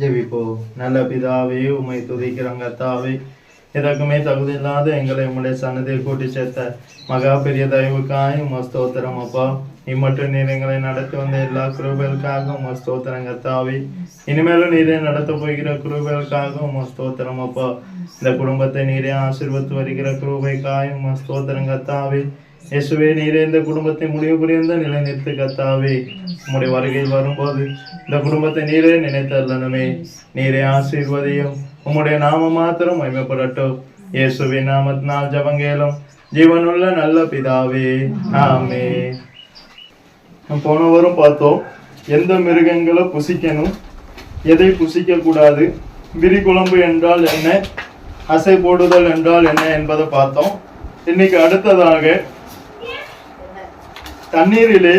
ஜெபிப்போம். நல்ல பிதாவே, உம்மை துதிக்கிறோம் கர்த்தாவே. எதற்குமே தகுதியில்லாத எங்களை உம்முடைய சன்னதியில் கூட்டி சேர்த்த மகா பெரிய தயவுக்காய் உம ஸ்தோத்திரம் அப்பா. இம்மட்டும் நீர் எங்களை நடத்தி வந்த எல்லா கிருபைகளுக்காக உம ஸ்தோத்திரம் கர்த்தாவே. இனிமேலும் நீரே நடத்த போகிற கிருபைகளுக்காக உம ஸ்தோத்திரம் அப்பா. இந்த குடும்பத்தை நீரே ஆசீர்வதித்து வருகிற கிருபைக்காய் உம ஸ்தோத்திரம் கர்த்தாவே. இயேசுவே, நீரே இந்த குடும்பத்தை முடிவு புரிந்த நிலை நிறுத்து கர்த்தாவே. உம்முடைய வருகையில் வரும்போது இந்த குடும்பத்தை நீரே நினைத்தருளணுமே. நீரே ஆசீர்வதியும். உம்முடைய நாம மாத்திரம் மகிமைப்படட்டும். இயேசுவின் நாமத்தினால் ஜெபங்கேளும் ஜீவனுள்ள நல்ல பிதாவே, ஆமென். போன வாரம் பார்த்தோம், எந்த மிருகங்களை புசிக்கணும், எதை புசிக்க கூடாது, விரி குழம்பு என்றால் என்ன, அசை போடுதல் என்றால் என்ன என்பதை பார்த்தோம். இன்னைக்கு அடுத்ததாக தண்ணீரிலே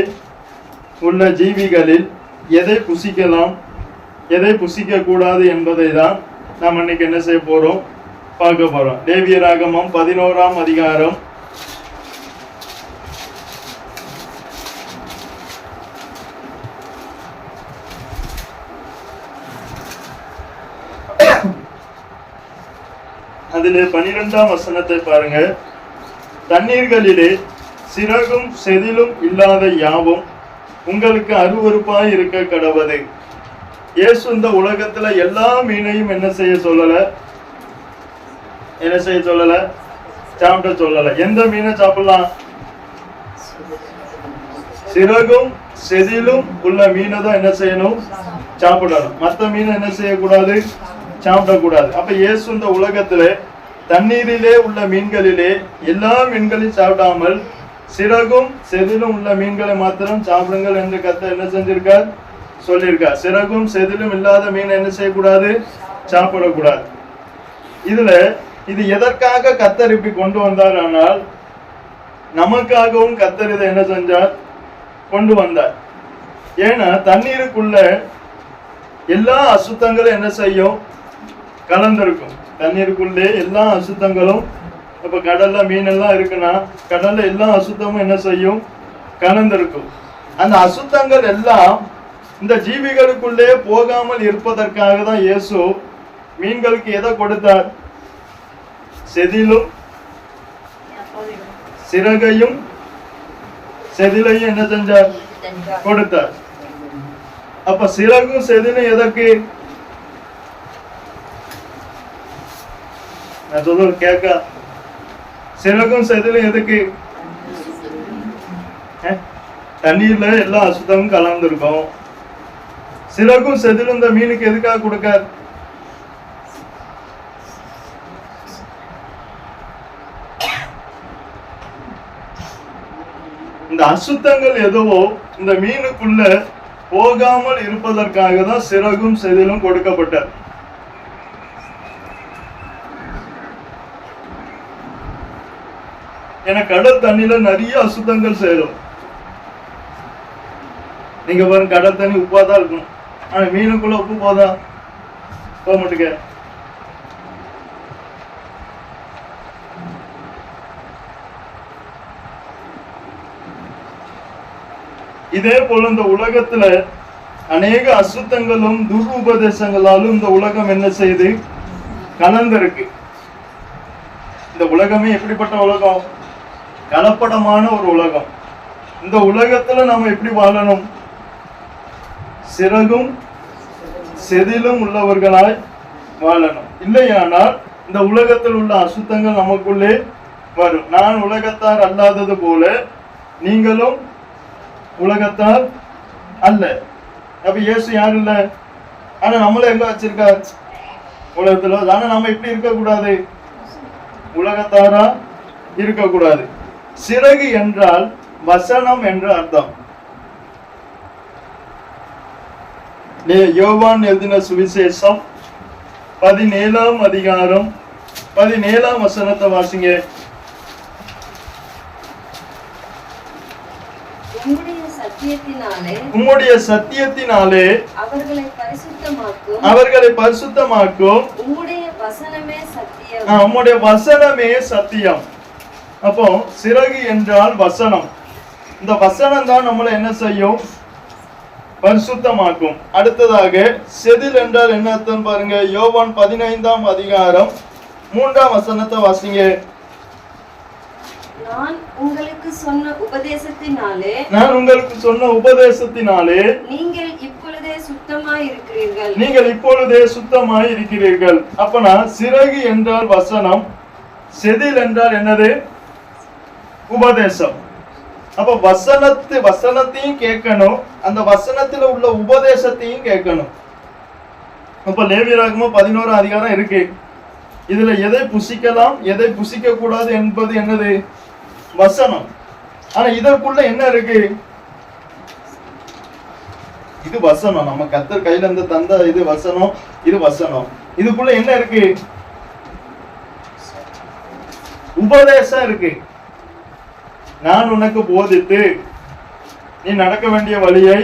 உள்ள ஜீவிகளில் எதை புசிக்கலாம், எதை புசிக்க கூடாது என்பதை தான் நாம் இன்னைக்கு என்ன செய்ய போறோம், பார்க்க போறோம். லேவியராகமம் 11ஆம் அதிகாரம் 12ஆம் வசனத்தை பாருங்க. தண்ணீர்களிலே சிறகும் செதிலும் இல்லாத யாவும் உங்களுக்கு அருவருப்பாய் இருக்க கடவது. இயேசு இந்த உலகத்துல எல்லா மீனையும் என்ன செய்ய சொல்லல, சாப்பிட சொல்லல. எந்த மீனை சாப்பிடலாம்? சிறகும் செதிலும் உள்ள மீனை தான் என்ன செய்யணும், சாப்பிடணும். மற்ற மீனை என்ன செய்யக்கூடாது, சாப்பிடக்கூடாது. அப்ப இயேசு இந்த உலகத்துல தண்ணீரிலே உள்ள மீன்களிலே எல்லா மீன்களையும் சாப்பிடாமல் சிறகும் செதிலும் உள்ள மீன்களை மாத்திரம் சாப்பிடுங்கள் என்று கர்த்தர் என்ன செஞ்சிருக்கார், சொல்லியிருக்கார். சிறகும் செதிலும் இல்லாத மீன் என்ன செய்யக்கூடாது, சாப்பிடக்கூடாது. இது எதற்காக கர்த்தர் இப்படி கொண்டு வந்தார்? ஆனால் நமக்காகவும் கர்த்தர் இதை என்ன செஞ்சார், கொண்டு வந்தார். ஏன்னா தண்ணீருக்குள்ள எல்லா அசுத்தங்களும் என்ன செய்யும், கலந்திருக்கும். தண்ணீருக்குள்ளே எல்லா அசுத்தங்களும், இப்ப கடல்ல மீன் எல்லாம் இருக்குன்னா கடல்ல எல்லா அசுத்தமும் என்ன செய்யும், கலந்திருக்கும். அந்த அசுத்தங்கள் எல்லாம் இந்த ஜீவிகளுக்குள்ளே போகாமல் இருப்பதற்காக தான் இயேசு மீன்களுக்கு எதை கொடுத்தார், செதிலும் சிறகையும் செதிலையும் என்ன செஞ்சார், கொடுத்தார். அப்ப சிறகும் செதிலும் எதற்கு, நான் சொல்றது கேட்க, சிறகும் செதிலும் எதுக்கு? தண்ணீர்ல எல்லா அசுத்தமும் கலந்துருக்கும். சிறகும் செதிலும் இந்த மீனுக்கு எதுக்காக கொடுக்க? இந்த அசுத்தங்கள் எதுவோ இந்த மீனுக்குள்ள போகாமல் இருப்பதற்காக தான் சிறகும் செதிலும் கொடுக்கப்பட்டது. ஏன்னா கடல் தண்ணியில நிறைய அசுத்தங்கள் சேரும். நீங்க பாருங்க, கடல் தண்ணி உப்பா தான் இருக்கும். ஆனா மீனுக்குள்ள உப்பு போதா, போக மாட்டேங்க. இதே போல இந்த உலகத்துல அநேக அசுத்தங்களும் துருபதேசங்களாலும் இந்த உலகம் என்ன செய்து கலந்திருக்கு. இந்த உலகமே எப்படிப்பட்ட உலகம், கலப்படமான ஒரு உலகம். இந்த உலகத்துல நாம எப்படி வாழணும், சிறகும் செதிலும் உள்ளவர்களாய் வாழணும். இல்லையானால் இந்த உலகத்தில் உள்ள அசுத்தங்கள் நமக்குள்ளே வரும். நான் உலகத்தார் அல்லாதது போல நீங்களும் உலகத்தார் அல்ல. அப்ப இயேசு யாரும் இல்ல, ஆனா நம்மள எங்க வச்சிருக்கார், உலகத்துல. ஆனா நம்ம எப்படி இருக்கக்கூடாது, உலகத்தாரா இருக்கக்கூடாது. சிறகு என்றால் வசனம் என்று அர்த்தம். யோவான் எழுதின சுவிசேஷம் 17ஆம் அதிகாரம் 17ஆம் வசனத்தை வாசிங்க. உம்முடைய சத்தியத்தினாலே அவர்களை பரிசுத்தமாக்கும். உம்முடைய வசனமே சத்தியம். அப்போ சிறகு என்றால் வசனம். இந்த வசனம் தான் நம்மளை என்ன செய்யும், பரிசுத்தமாக்கும். அடுத்ததாக செதில் என்றால் என்ன அர்த்தம் பாருங்க. யோவான் 15ஆம் அதிகாரம் 3ஆம் வசனத்தை வாசிங்க. நான் உங்களுக்கு சொன்ன உபதேசத்தினாலே நீங்கள் இப்பொழுதே சுத்தமாய் இருக்கிறீர்கள். அப்பனா சிறகு என்றால் வசனம், செதில் என்றால் என்னது? உபதேசம். அப்ப வசனத்தையும் கேட்கணும், அந்த வசனத்துல உள்ள உபதேசத்தையும் கேட்கணும். அப்ப லேவியராகமம் 11ஆம் அதிகாரம் இருக்கு. இதுல எதை புசிக்கலாம் எதை புசிக்க கூடாது என்பது என்னது? வசனம். ஆனா இதற்குள்ள என்ன இருக்கு? இது வசனம். நம்ம கர்த்தர் கையில இருந்து தந்த இது வசனம். இது வசனம். இதுக்குள்ள என்ன இருக்கு? உபதேசம் இருக்கு. நான் உனக்கு போதித்து நீ நடக்க வேண்டிய வழியை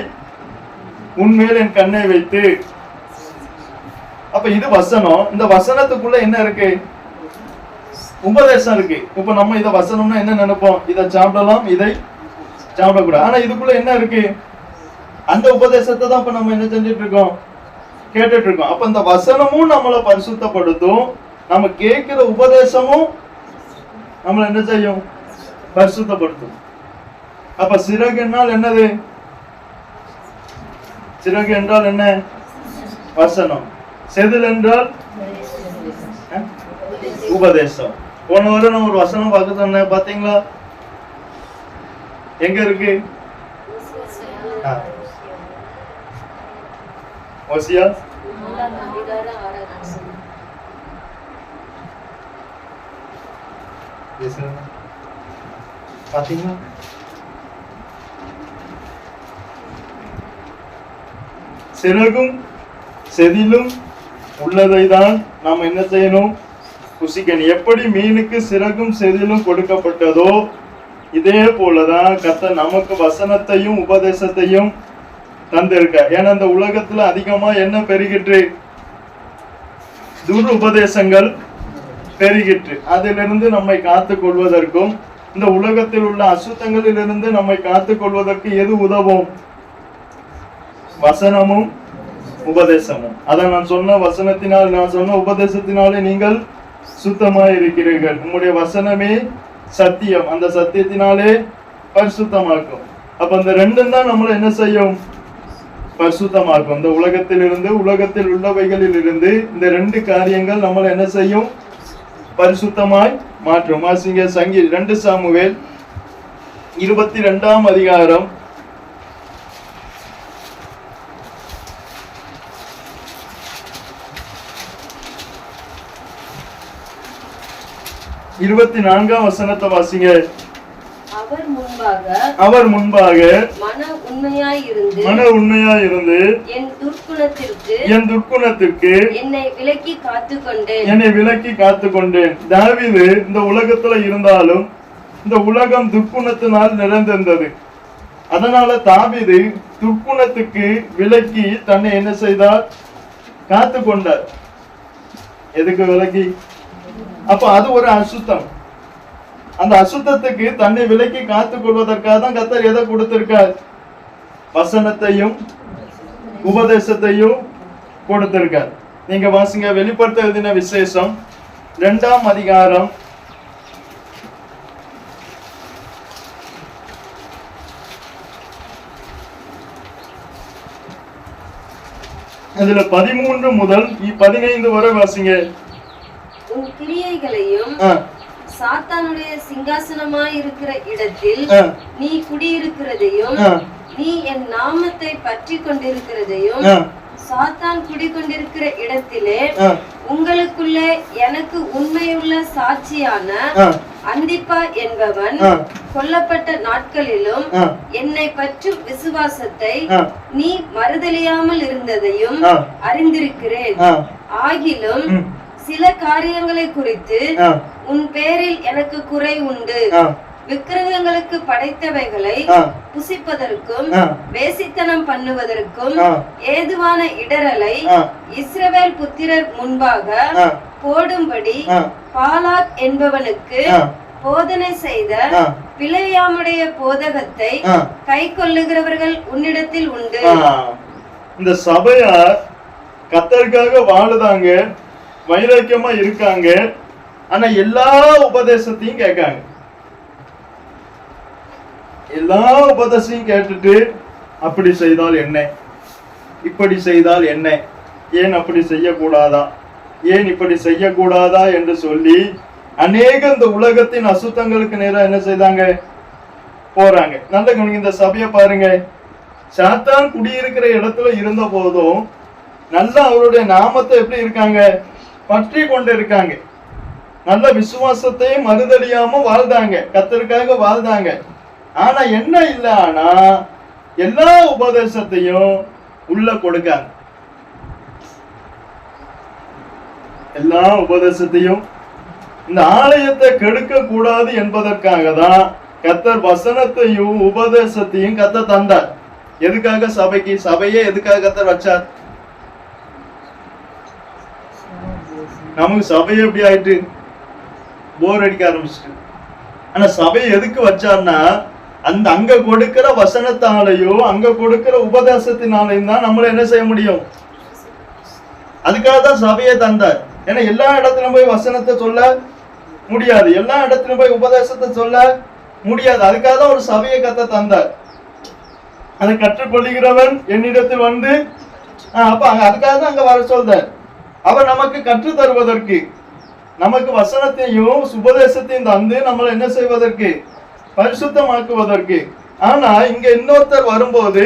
உன்மேல் என் கண்ணை வைத்து. அப்ப இது வசனம். இந்த வசனத்துக்குள்ள என்ன இருக்கு? உபதேசம் இருக்கு. இப்ப நம்ம இத வசனம்னா என்ன நினைப்போம்? இதை சாப்பிடலாம், இதை சாப்பிடக்கூடாது. ஆனா இதுக்குள்ள என்ன இருக்கு? அந்த உபதேசத்தை தான் இப்ப நம்ம என்ன செஞ்சுட்டு இருக்கோம்? கேட்டுட்டு இருக்கோம். அப்ப இந்த வசனமும் நம்மளை பரிசுத்தப்படுத்தும், நம்ம கேட்கிற உபதேசமும் நம்மளை என்ன செய்யும்? பரிசுத்தப்படுத்தும். அப்ப சிறகு என்றால் என்னது? சிறகு என்றால் என்ன? வசனம். செதில் என்றால் உபதேசம். போன வாரம் நம்ம ஒரு வசனம் பார்க்க சொன்ன, பாத்தீங்களா? எங்க இருக்கு? ஓசியா பாத்தீங்களா? சிறகும் செதிலும் உள்ளதை தான் நாம் என்ன செய்யணும்? புசிக்கணும். எப்படி மீனுக்கு சிறகும் செதிலும் கொடுக்கப்பட்டதோ இதே போலதான் கர்த்தர் நமக்கு வசனத்தையும் உபதேசத்தையும் தந்திருக்க. ஏன்னா இந்த உலகத்துல அதிகமா என்ன பெருகிட்டு? துர் உபதேசங்கள் பெருகிட்டு. அதிலிருந்து நம்மை காத்துக் கொள்வதற்கும் இந்த உலகத்தில் உள்ள அசுத்தங்களில் இருந்து நம்மை காத்துக் கொள்வதற்கு எது உதவும்? வசனமும் உபதேசமும். அதான் நான் சொன்ன வசனத்தினால், நான் சொன்ன உபதேசத்தினாலே நீங்கள் சுத்தமாய் இருக்கிறீர்கள். உங்களுடைய வசனமே சத்தியம். அந்த சத்தியத்தினாலே பரிசுத்தமாக்கும். அப்ப அந்த ரெண்டும் தான் நம்மளை என்ன செய்யும்? பரிசுத்தமாக்கும். இந்த உலகத்திலிருந்து, உலகத்தில் உள்ளவைகளில் இருந்து இந்த ரெண்டு காரியங்கள் நம்மளை என்ன செய்யும்? பரிசுத்தமாய் மாற்றும். வாசிங்க சங்கீதம் 2 சாமுவேல் 22ஆம் அதிகாரம் 24ஆம் வசனத்தை வாசிங்க. அவர் முன்பாக மன உண்மையாய் இருந்து என் துர்க்குணத்திற்கு என்னை விலக்கி காத்துக்கொண்டேன். தாவீது இந்த உலகத்துல இருந்தாலும் இந்த உலகம் துர்க்குணத்தினால் நிறைந்திருந்தது. அதனால தாவீது துர்க்குணத்துக்கு விலக்கி தன்னை என்ன செய்தார்? காத்துக்கொண்டார். எதுக்கு விலக்கி? அப்ப அது ஒரு அசுத்தம். அந்த அசுத்தத்துக்கு தன்னை விலக்கி காத்துக் கொள்வதற்காக தான் கர்த்தர் எதை கொடுத்திருக்கார்? வசனத்தையும் உபதேசத்தையும் கொடுத்திருக்கார். நீங்க வாசிங்க வெளிப்படுத்த எழுதின விசேஷம் 2ஆம் அதிகாரம் 13 முதல் 15 வரை வாசிங்க. உன் கிரியைகளையும் சாத்தானுடைய சிங்காசனமாய் இருக்கிற இடத்தில் நீ குடியிருக்கிறதையும் நீ என் நாமத்தை பற்றி கொண்டிருக்கிறதையும் சாத்தான் குடிக்கொண்டிருக்கிற இடத்திலே உங்களுக்குள்ளே எனக்கு உண்மையுள்ள சாட்சியான அந்திப்பா என்பவன் கொல்லப்பட்ட நாட்களிலும் என்னை பற்றும் விசுவாசத்தை நீ மறுதலியாமல் இருந்ததையும் அறிந்திருக்கிறேன். ஆகிலும் சில காரியங்களை குறித்து உன் பேரில் எனக்கு குறை உண்டு. விக்கிரகங்களுக்கு படைத்தவைகளை புசிப்பதற்கும் வேசித்தனம் பண்ணுவதற்கும் ஏதுவான இடரலை இஸ்ரவேல் புத்திரர் முன்பாக போடும்படி பாலாக் என்பவனுக்கு போதனை செய்த பிலேயாமுடைய போதகத்தை கை கொள்ளுகிறவர்கள் உன்னிடத்தில் உண்டு. இந்த சபையார் கர்த்தருக்காக வாழுதாங்க, வைராக்கியமா இருக்காங்க, ஆனா எல்லா உபதேசத்தையும் கேட்காங்க. எல்லா உபதேசத்தையும் கேட்டுட்டு அப்படி செய்தால் என்ன, இப்படி செய்தால் என்ன, ஏன் அப்படி செய்யக்கூடாதா, ஏன் இப்படி செய்யக்கூடாதா என்று சொல்லி அநேக இந்த உலகத்தின் அசுத்தங்களுக்கு நேரம் என்ன செய்தாங்க, போறாங்க. நல்ல கவனிங்க, இந்த சபையை பாருங்க. சாத்தான் குடியிருக்கிற இடத்துல இருந்த போதும் நல்ல அவருடைய நாமத்தை எப்படி இருக்காங்க, பற்றி கொண்டு இருக்காங்க. நல்ல விசுவாசத்தையும் மறுதலியாம வாழ்ந்தாங்க, கர்த்தருக்காக வாழ்ந்தாங்க. ஆனா என்ன இல்ல, ஆனா எல்லா உபதேசத்தையும் உள்ள கொடுக்காங்க. எல்லா உபதேசத்தையும் இந்த ஆலயத்தை கெடுக்க கூடாது என்பதற்காக தான் கர்த்தர் வசனத்தையும் உபதேசத்தையும் கர்த்தர் தந்தார். எதுக்காக? சபைக்கு. சபையே எதுக்காக கர்த்தர் வச்சார்? நமக்கு சபை எப்படி ஆயிட்டு போர் அடிக்க ஆரம்பிச்சிட்டு. ஆனா சபை எதுக்கு வச்சார்னா, அந்த அங்க கொடுக்கிற வசனத்தாலையும் அங்க கொடுக்கிற உபதேசத்தினாலையும் தான் நம்மள என்ன செய்ய முடியும். அதுக்காக தான் சபையை தந்தார். ஏன்னா எல்லா இடத்திலும் போய் வசனத்தை சொல்ல முடியாது, எல்லா இடத்திலும் போய் உபதேசத்தை சொல்ல முடியாது. அதுக்காக தான் ஒரு சபையை கர்த்தர் தந்தார். அதை கற்றுக்கொள்ளுகிறவன் என்னிடத்தில் வந்து அப்ப அதுக்காக தான் அங்க வர சொல்றார். அவர் நமக்கு கற்று தருவதற்கு, நமக்கு வசனத்தையும் உபதேசத்தையும் தந்து நம்மளை என்ன செய்வதற்கு, பரிசுத்தமாக்குவதற்கு. ஆனா இங்க இன்னொருத்தர் வரும்போது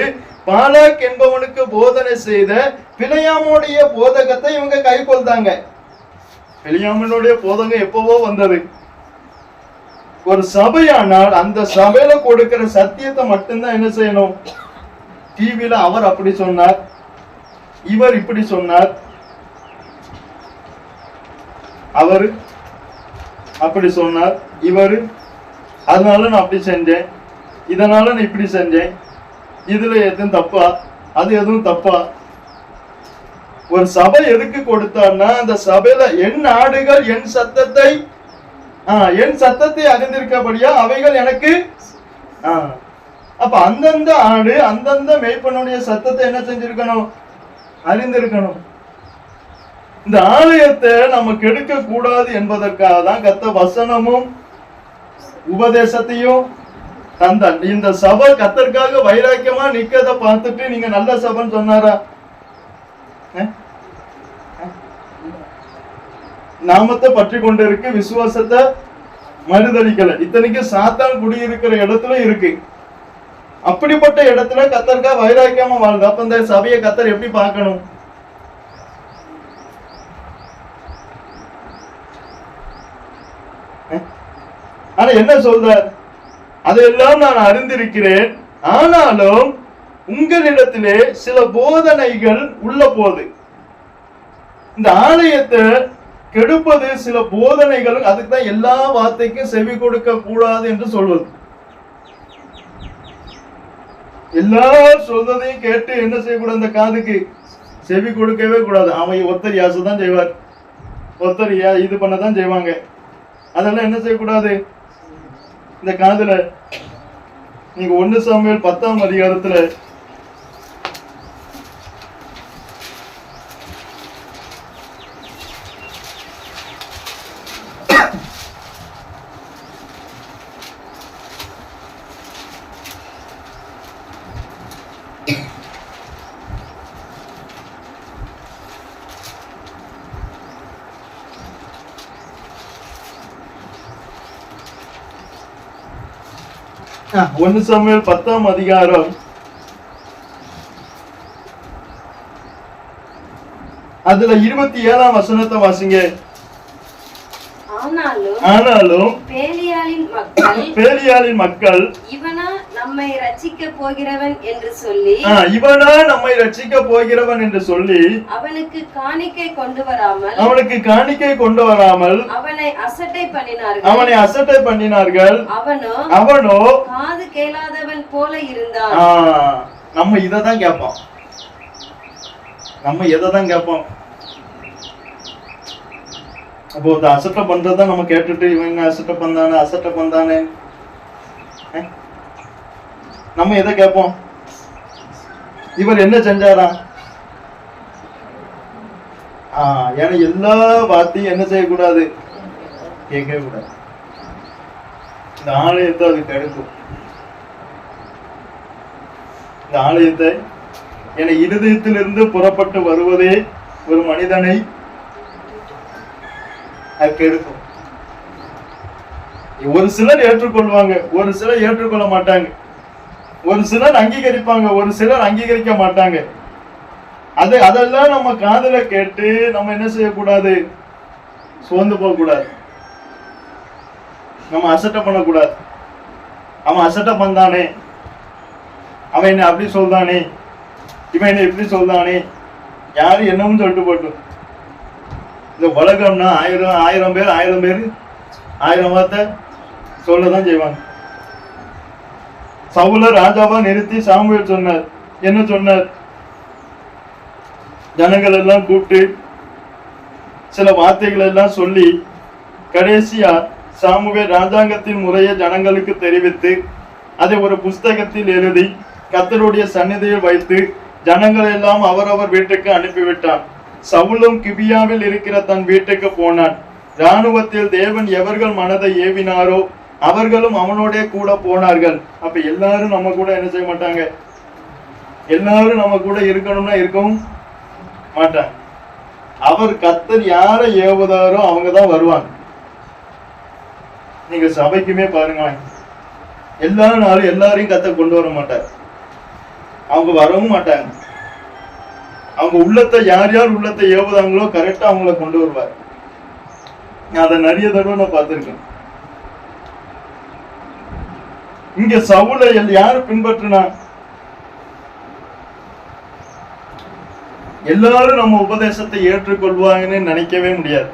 பாலாக் என்பவனுக்கு போதனை செய்த பிலேயாமுடைய போதகத்தை இவங்க கை கொள்தாங்க. பிலேயாமுடைய போதகம் எப்பவோ வந்தது. ஒரு சபையானால் அந்த சபையில கொடுக்கிற சத்தியத்தை மட்டும்தான் என்ன செய்யணும். டிவியில அவர் அப்படி சொன்னார், இவர் இப்படி சொன்னார், அவர் அப்படி சொன்னார், இவர் அதனால நான் அப்படி செஞ்சேன், இதனால நான் இப்படி செஞ்சேன், இதுல எதுவும் தப்பா, அது எதுவும் தப்பா. ஒரு சபை எதுக்கு கொடுத்தார்னா, அந்த சபையில என் ஆடுகள் என் சத்தத்தை அறிந்திருக்கபடியா அவைகள் எனக்கு. அப்ப அந்தந்த ஆடு அந்தந்த மேய்ப்பனுடைய சத்தத்தை என்ன செஞ்சிருக்கணும், அறிந்திருக்கணும். இந்த ஆலயத்தை நம்ம கெடுக்க கூடாது என்பதற்காக தான் கர்த்தர் வசனமும் உபதேசத்தையும் தந்தான். இந்த சபை கர்த்தருக்காக வைராக்கியமா நிக்கத பார்த்துட்டு நீங்க நல்ல சபைன்னு சொன்னாரா? நாமத்தை பற்றி கொண்டு இருக்கு, விசுவாசத்தை மறுதளிக்கல. இத்தனைக்கு சாத்தான் குடியிருக்கிற இடத்துல இருக்கு. அப்படிப்பட்ட இடத்துல கர்த்தருக்காக வைராக்கியமா வாழ்ந்து, அப்ப இந்த சபையை கர்த்தர் எப்படி பார்க்கணும்? ஆனா என்ன சொல்றார், அதையெல்லாம் நான் அறிந்திருக்கிறேன், ஆனாலும் உங்களிடத்திலே சில போதனைகள் உள்ள போது. இந்த ஆலயத்தை கெடுப்பது சில போதனைகள். அதுக்கு தான் எல்லா வார்த்தைக்கும் செவி கொடுக்க கூடாது என்று சொல்வது. எல்லா சொல்றதையும் கேட்டு என்ன செய்யக்கூடாது, இந்த காதுக்கு செவி கொடுக்கவே கூடாது. அவன் ஒத்தர் யாசை தான் செய்வார், ஒத்தர் இது பண்ணதான் செய்வாங்க. அதெல்லாம் என்ன செய்யக்கூடாது. இந்த காதுல நீங்க 1 சாமுவேல் 10ஆம் அதிகாரத்துல ஒன்னு சாமுவேல் 10ஆம் அதிகாரம் அதுல 27ஆம் வசனத்தை வாசிங்க. ஆனாலும் பேலியாளின் மக்கள் இவனா நம்மை ரட்சிக்க போகிறவன் என்று சொல்லி அவனுக்கு காணிக்கை கொண்டு வராமல் அவனை அசட்டை பண்ணினார்கள். அவனோ காது கேளாதவன் போல இருந்தான். நம்ம இததான் கேட்போம், நம்ம எதைதான் கேட்போம். அப்போ இந்த அசட்டை பண்றத நம்ம கேட்டுட்டு இவங்க அசட்டை பண்றானே நம்ம எதை கேட்போம்? இவர் என்ன செஞ்சாரா? ஏன்னா எல்லா வார்த்தையும் என்ன செய்யக்கூடாது, கேட்கவே கூடாது. இந்த ஆலயத்தை அது கெடுக்கும். இந்த ஆலயத்தை என இருதயத்திலிருந்து புறப்பட்டு வருவதே ஒரு மனிதனை அது கெடுக்கும். ஒரு சிலர் ஏற்றுக்கொள்வாங்க, ஒரு சிலர் ஏற்றுக்கொள்ள மாட்டாங்க. ஒரு சிலர் அங்கீகரிப்பாங்க, ஒரு சிலர் அங்கீகரிக்க மாட்டாங்க. அதெல்லாம் நம்ம காதுல கேட்டு நம்ம என்ன செய்யக்கூடாது, சோர்ந்து போக கூடாது. நம்ம அசட்டை பண்ணக்கூடாது. அவன் அசட்டை பண்ணானே, அவன் என்ன அப்படி சொல்றானே, இவன் என்ன இப்படி சொல்றானே, யாரு என்னவும் சொல்லிட்டு போட்டும். இந்த உலகம்னா ஆயிரம் பேர் 1000 வார்த்தை சொல்லதான் செய்வாங்க. சவுல ராஜாவா நிறுத்தி சாமுவேல் சொன்னார். என்ன சொன்னார்? ஜனங்கள் எல்லாம் கூப்பிட்டு சில வார்த்தைகள் எல்லாம் சொல்லி கடைசியா சாமுவேல் ராஜாங்கத்தின் முறையை ஜனங்களுக்கு தெரிவித்து அதை ஒரு புஸ்தகத்தில் எழுதி கர்த்தருடைய சந்நிதியில் வைத்து ஜனங்கள் எல்லாம் அவரவர் வீட்டுக்கு அனுப்பிவிட்டான். சவுலும் கிபியாவில் இருக்கிற தன் வீட்டுக்கு போனான். இராணுவத்தில் தேவன் எவர்கள் மனதை ஏவினாரோ அவர்களும் அவனோட கூட போனார்கள். அப்ப எல்லாரும் நம்ம கூட என்ன செய்ய மாட்டாங்க, எல்லாரும் நம்ம கூட இருக்கணும்னா இருக்கவும் மாட்டாங்க. அவர் கர்த்தர் யாரை ஏவுதாரோ அவங்கதான் வருவாங்க. நீங்க சபைக்குமே பாருங்க, எல்லா நாளும் எல்லாரையும் கர்த்தர் கொண்டு வர மாட்டார். அவங்க வரவும் மாட்டாங்க. அவங்க உள்ளத்தை யார் உள்ளத்தை ஏவுதாங்களோ கரெக்டா அவங்கள கொண்டு வருவார். நான் அதை நிறைய தடவை நான் பார்த்திருக்கேன். இங்க சவுலை யாரு பின்பற்றினா? எல்லாரும் நம்ம உபதேசத்தை ஏற்றுக்கொள்வாங்கன்னு நினைக்கவே முடியாது.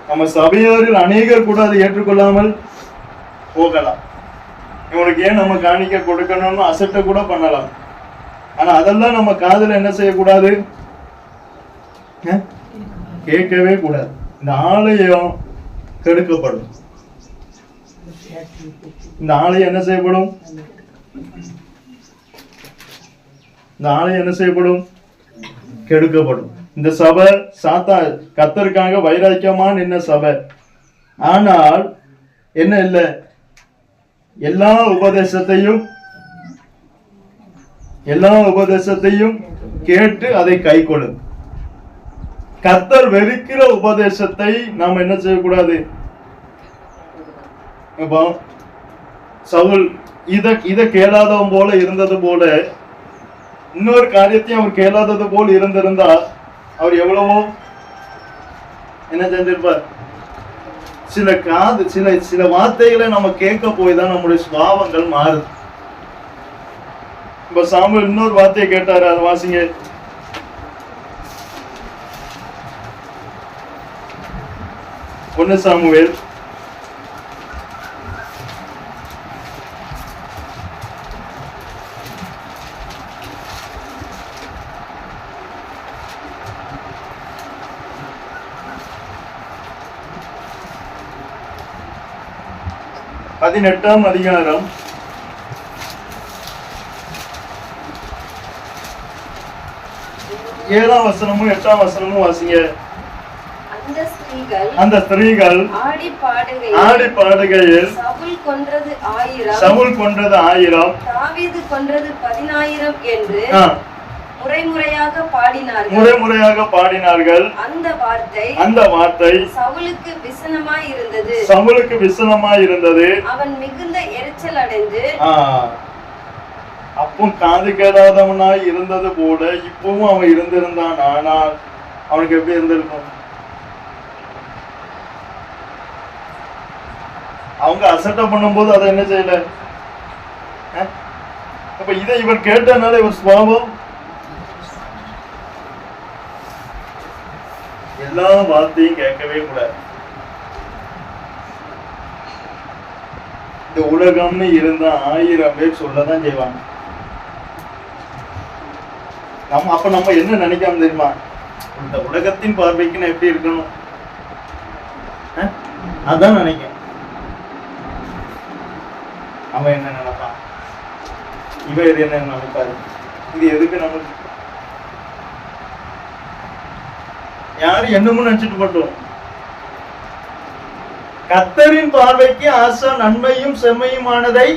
நம்ம சபையோரில் அநேகர் கூட அதை ஏற்றுக்கொள்ளாமல் போகலாம். இவனுக்கு ஏன் நம்ம காணிக்க கொடுக்கணும்னு அசட்டை கூட பண்ணலாம். ஆனா அதெல்லாம் நம்ம காதுல என்ன செய்யக்கூடாது, கேட்கவே கூடாது. இந்த ஆலயம் கெடுக்கப்படும். இந்த ஆலயம் என்ன செய்யப்படும்? இந்த ஆலயம் என்ன செய்யப்படும்? கெடுக்கப்படும். இந்த சபை கர்த்தருக்காக வைராக்கியமா நின்ன சபை. ஆனால் என்ன இல்லை, எல்லா உபதேசத்தையும் கேட்டு அதை கை கொள்ளும். கர்த்தர் வெறுக்கிற உபதேசத்தை நாம் என்ன செய்யக்கூடாது. இப்போ சவுல் இத கேளாதவன் போல இருந்தது போல இன்னொரு காரியத்தையும் அவர் கேளாதது போல் இருந்திருந்தா அவர் எவ்வளவோ என்ன செஞ்சிருப்பார். சில வார்த்தைகளை நம்ம கேட்க போய் தான் நம்முடைய சுபாவங்கள் மாறுது. இப்ப சாமுவேல் இன்னொரு வார்த்தையை கேட்டாரு, அதை வாசிங்க. ஒன்னு சாமுவேல் 18ஆம் அதிகாரம் 7ஆம் வசனமும் 8ஆம் வசனமும் வாசிங்க. அந்த ஸ்திரீகள் ஆடி பாடுகையில் சவுல் கொன்றது 1000 தாவீது கொன்றது 10000 என்று முறைமுறையாக பாடினார்கள். அந்த வார்த்தை சவுலுக்கு விசனமாய் இருந்தது. அவன் மிகுந்த எரிச்சல் அடைந்து அப்போ காது கேளாதவனாய் இருந்தது போல இப்பவும் அவன் இருந்திருந்தான். ஆனால் அவனுக்கு எப்படி இருந்திருக்கும்? அவங்க அசட்டை பண்ணும் போது அதை என்ன செய்யல. அப்ப இதை இவர் கேட்டனால இவர் சுபாவம் எல்லா வார்த்தையும் கேட்கவே கூடாது. இந்த உலகம்னு இருந்தா 1000 பேர் சொல்லதான் செய்வாங்க. அப்ப நம்ம என்ன நினைக்காம தெரியுமா, இந்த உலகத்தின் பார்வைக்கு நான் எப்படி இருக்கணும், அதான் நினைக்கும். அவன் என்ன நினைப்பான், இவன் இது என்ன நினைப்பாரு, இது எதுக்கு நமக்கு, யாரு என்னமோ நினைச்சிட்டு போட்டோம். கர்த்தரின் பார்வைக்கு ஆசா நன்மையும் செம்மையுமானதை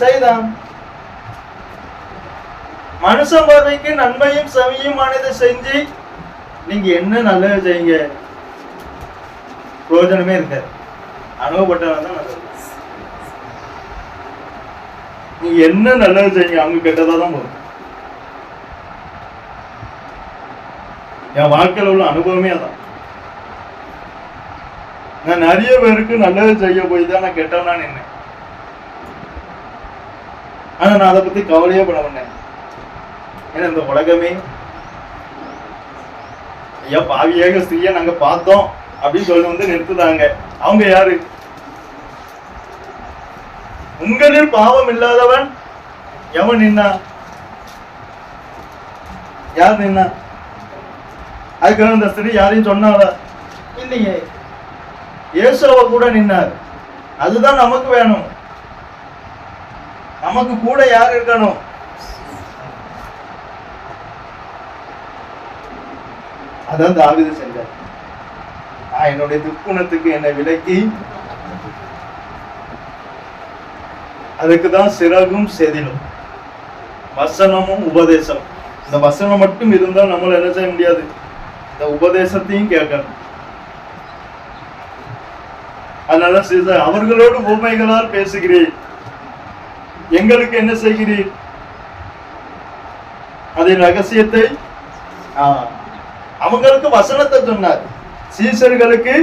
செய்தான். மனுஷன் பார்வைக்கு நன்மையும் செம்மையுமானதை செஞ்சு நீங்க என்ன நல்லது செய்யுங்க, பிரயோஜனமே இருக்காது. அனுபவப்பட்டவன் தான் நல்லது. நீங்க என்ன நல்லது செய்யுங்க, அவங்க கெட்டதா தான் போகும். என் வாழ்க்கையில் உள்ள அனுபவமே அதான். நான் நிறைய பேருக்கு நல்லது செய்ய போய் தான் நான் கெட்டவனா நின்னேன். ஆனா நான் அதை பத்தி கவலையே பண்ண மாட்டேன். ஏன்னா இந்த உலகமே ஐயா பாவியாக ஸ்திரியா நாங்க பார்த்தோம் அப்படின்னு சொல்லி வந்து நிறுத்துதாங்க. அவங்க யாரு? உங்களில் பாவம் இல்லாதவன் எவன் நின்னா? யார் நின்னா? அதுக்கு அந்த ஸ்திரீ யாரையும் சொன்னாரா? இல்லையே. இயேசுவ கூட நின்னார். அதுதான் நமக்கு வேணும். நமக்கு கூட யார் இருக்கணும்? அதான் தாவீது செஞ்சார். நான் என்னுடைய துக்குணத்துக்கு என்னை விலக்கி, அதுக்குதான் சிறகும் செதிலும் வசனமும் உபதேசம். இந்த வசனம் மட்டும் இருந்தால் நம்மள என்ன செய்ய முடியாது, இந்த உபதேசத்தையும் கேட்கணும். அதனால அவர்களோடு உண்மைகளால் பேசுகிறேன், எங்களுக்கு என்ன செய்கிறீர், அதன் ரகசியத்தை. அவங்களுக்கு வசனத்தை சொன்னார், சீசர்களுக்கு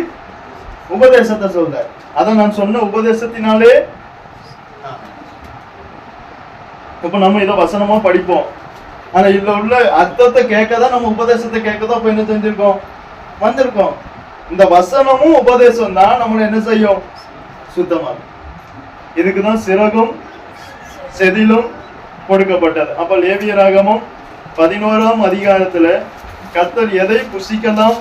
உபதேசத்தை சொன்னார். அத நான் சொன்ன உபதேசத்தினாலே இப்ப நம்ம இதை வசனமா படிப்போம். ஆனா இதுல உள்ள அர்த்தத்தை கேட்கதான், நம்ம உபதேசத்தை கேட்கதான் இப்ப என்ன செஞ்சிருக்கோம், வந்திருக்கோம். இந்த வசனமும் உபதேசம் தான் நம்மளை என்ன செய்யும், சுத்தமாகும். இதுக்குதான் சிறகும் செதிலும் கொடுக்கப்பட்டது. அப்ப லேவியராகமம் 11ஆம் அதிகாரத்துல கர்த்தர் எதை புசிக்கலாம்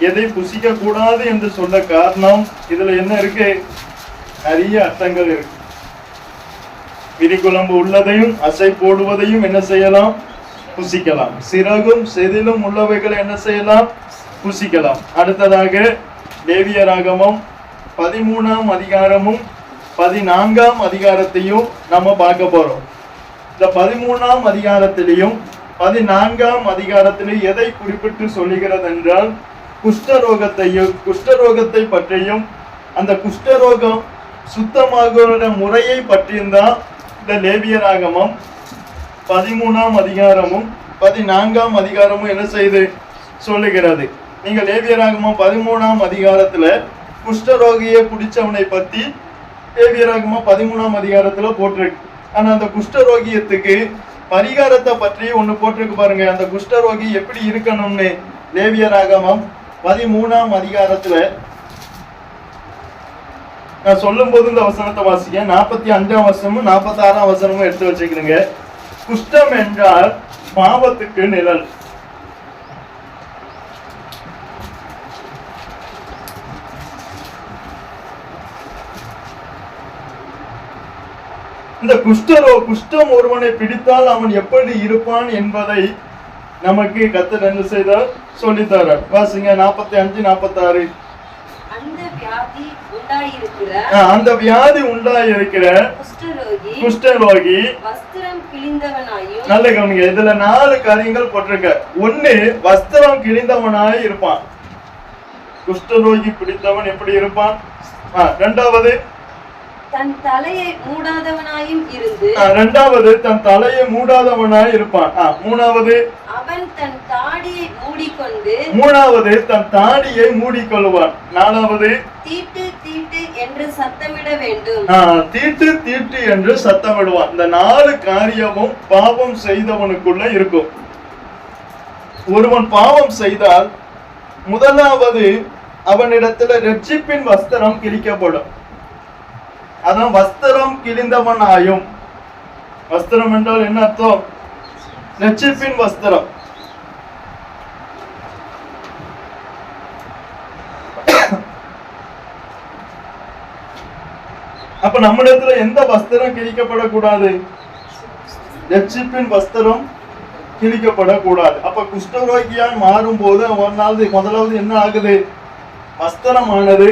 எதை புசிக்க கூடாது என்று சொல்ல காரணம், இதுல என்ன இருக்கு, நிறைய அர்த்தங்கள் இருக்கு. விரிகுழம்பு உள்ளதையும் அசை போடுவதையும் என்ன செய்யலாம், புசிக்கலாம். சிறகும் செதிலும் உள்ளவைகளை என்ன செய்யலாம், புசிக்கலாம். அடுத்ததாக லேவியராகமம் 13ஆம் அதிகாரமும் 14ஆம் அதிகாரத்தையும் நம்ம பார்க்க போறோம். இந்த 13ஆம் அதிகாரத்திலையும் 14ஆம் அதிகாரத்திலேயும் எதை குறிப்பிட்டு சொல்லுகிறது என்றால், குஷ்டரோகத்தை பற்றியும் அந்த குஷ்டரோகம் சுத்தமாகிற முறையை பற்றியும் தான் இந்த லேவியராகமம் 13ஆம் அதிகாரமும் 14ஆம் அதிகாரமும் என்ன செய்து சொல்லுகிறது. நீங்க லேவியராகமம் 13ஆம் அதிகாரத்துல குஷ்டரோகியை குடிச்சவனை பத்தி லேவியராகமம் 13ஆம் அதிகாரத்துல போட்டிருக்கு. ஆனா அந்த குஷ்டரோகியத்துக்கு பரிகாரத்தை பற்றி ஒண்ணு போட்டிருக்கு பாருங்க. அந்த குஷ்டரோகி எப்படி இருக்கணும்னு லேவியராகமம் 13ஆம் அதிகாரத்துல நான் சொல்லும் போது இந்த வசனத்தை வாசிக்க, 45ஆம் வசனமும் 46ஆம் வசனமும் எடுத்து வச்சுக்கிறீங்க. குஷ்டம் என்றால் பாவத்துக்கு நிழல். இந்த குஷ்டம் ஒருவனை பிடித்தால் அவன் எப்படி இருப்பான் என்பதை நமக்கு கர்த்தர் என்ன செய்தார், சொல்லித்தார். வாசிங்க 45, 46. அந்த வியாதி உண்டாயிருக்கிற குஷ்டரோகி வஸ்திரம் கிழிந்தவனாயும், நல்ல கவனிங்க, இதுல 4 காரியங்கள் போட்டிருக்க. ஒண்ணு, வஸ்திரம் கிழிந்தவனாய் இருப்பான். குஷ்டரோகி பிடித்தவன் எப்படி இருப்பான். இரண்டாவது, தன் தலையை மூடாதவனாயும் இருந்து, இரண்டாவது தன் தலையை மூடாதவனாய் இருப்பான். மூணாவது, அவன் தன் தாடியை மூடிக்கொண்டு, மூணாவது தன் தாடியை மூடிக்கொள்வான். நாலாவது, தீட்டு தீட்டு என்று சத்தமிட வேண்டும். தீட்டு தீட்டு என்று சத்தமிடுவான். இந்த 4 காரியமும் பாவம் செய்தவனுக்குள்ள இருக்கும். ஒருவன் பாவம் செய்தால் முதலாவது அவனிடத்துல ரட்சிப்பின் வஸ்திரம் கிழிக்கப்படும். அதான் வஸ்திரம் கிழிந்தவனாயும். வஸ்திரம் என்றால் என்ன அர்த்தம், ரட்சிப்பின் வஸ்திரம். அப்ப நம்மிடத்துல எந்த வஸ்திரம் கிழிக்கப்படக்கூடாது? ரட்சிப்பின் வஸ்திரம் கிழிக்கப்படக்கூடாது. அப்ப குஷ்டரோகியான் மாறும் போது முதலாவது என்ன ஆகுது? வஸ்திரமானது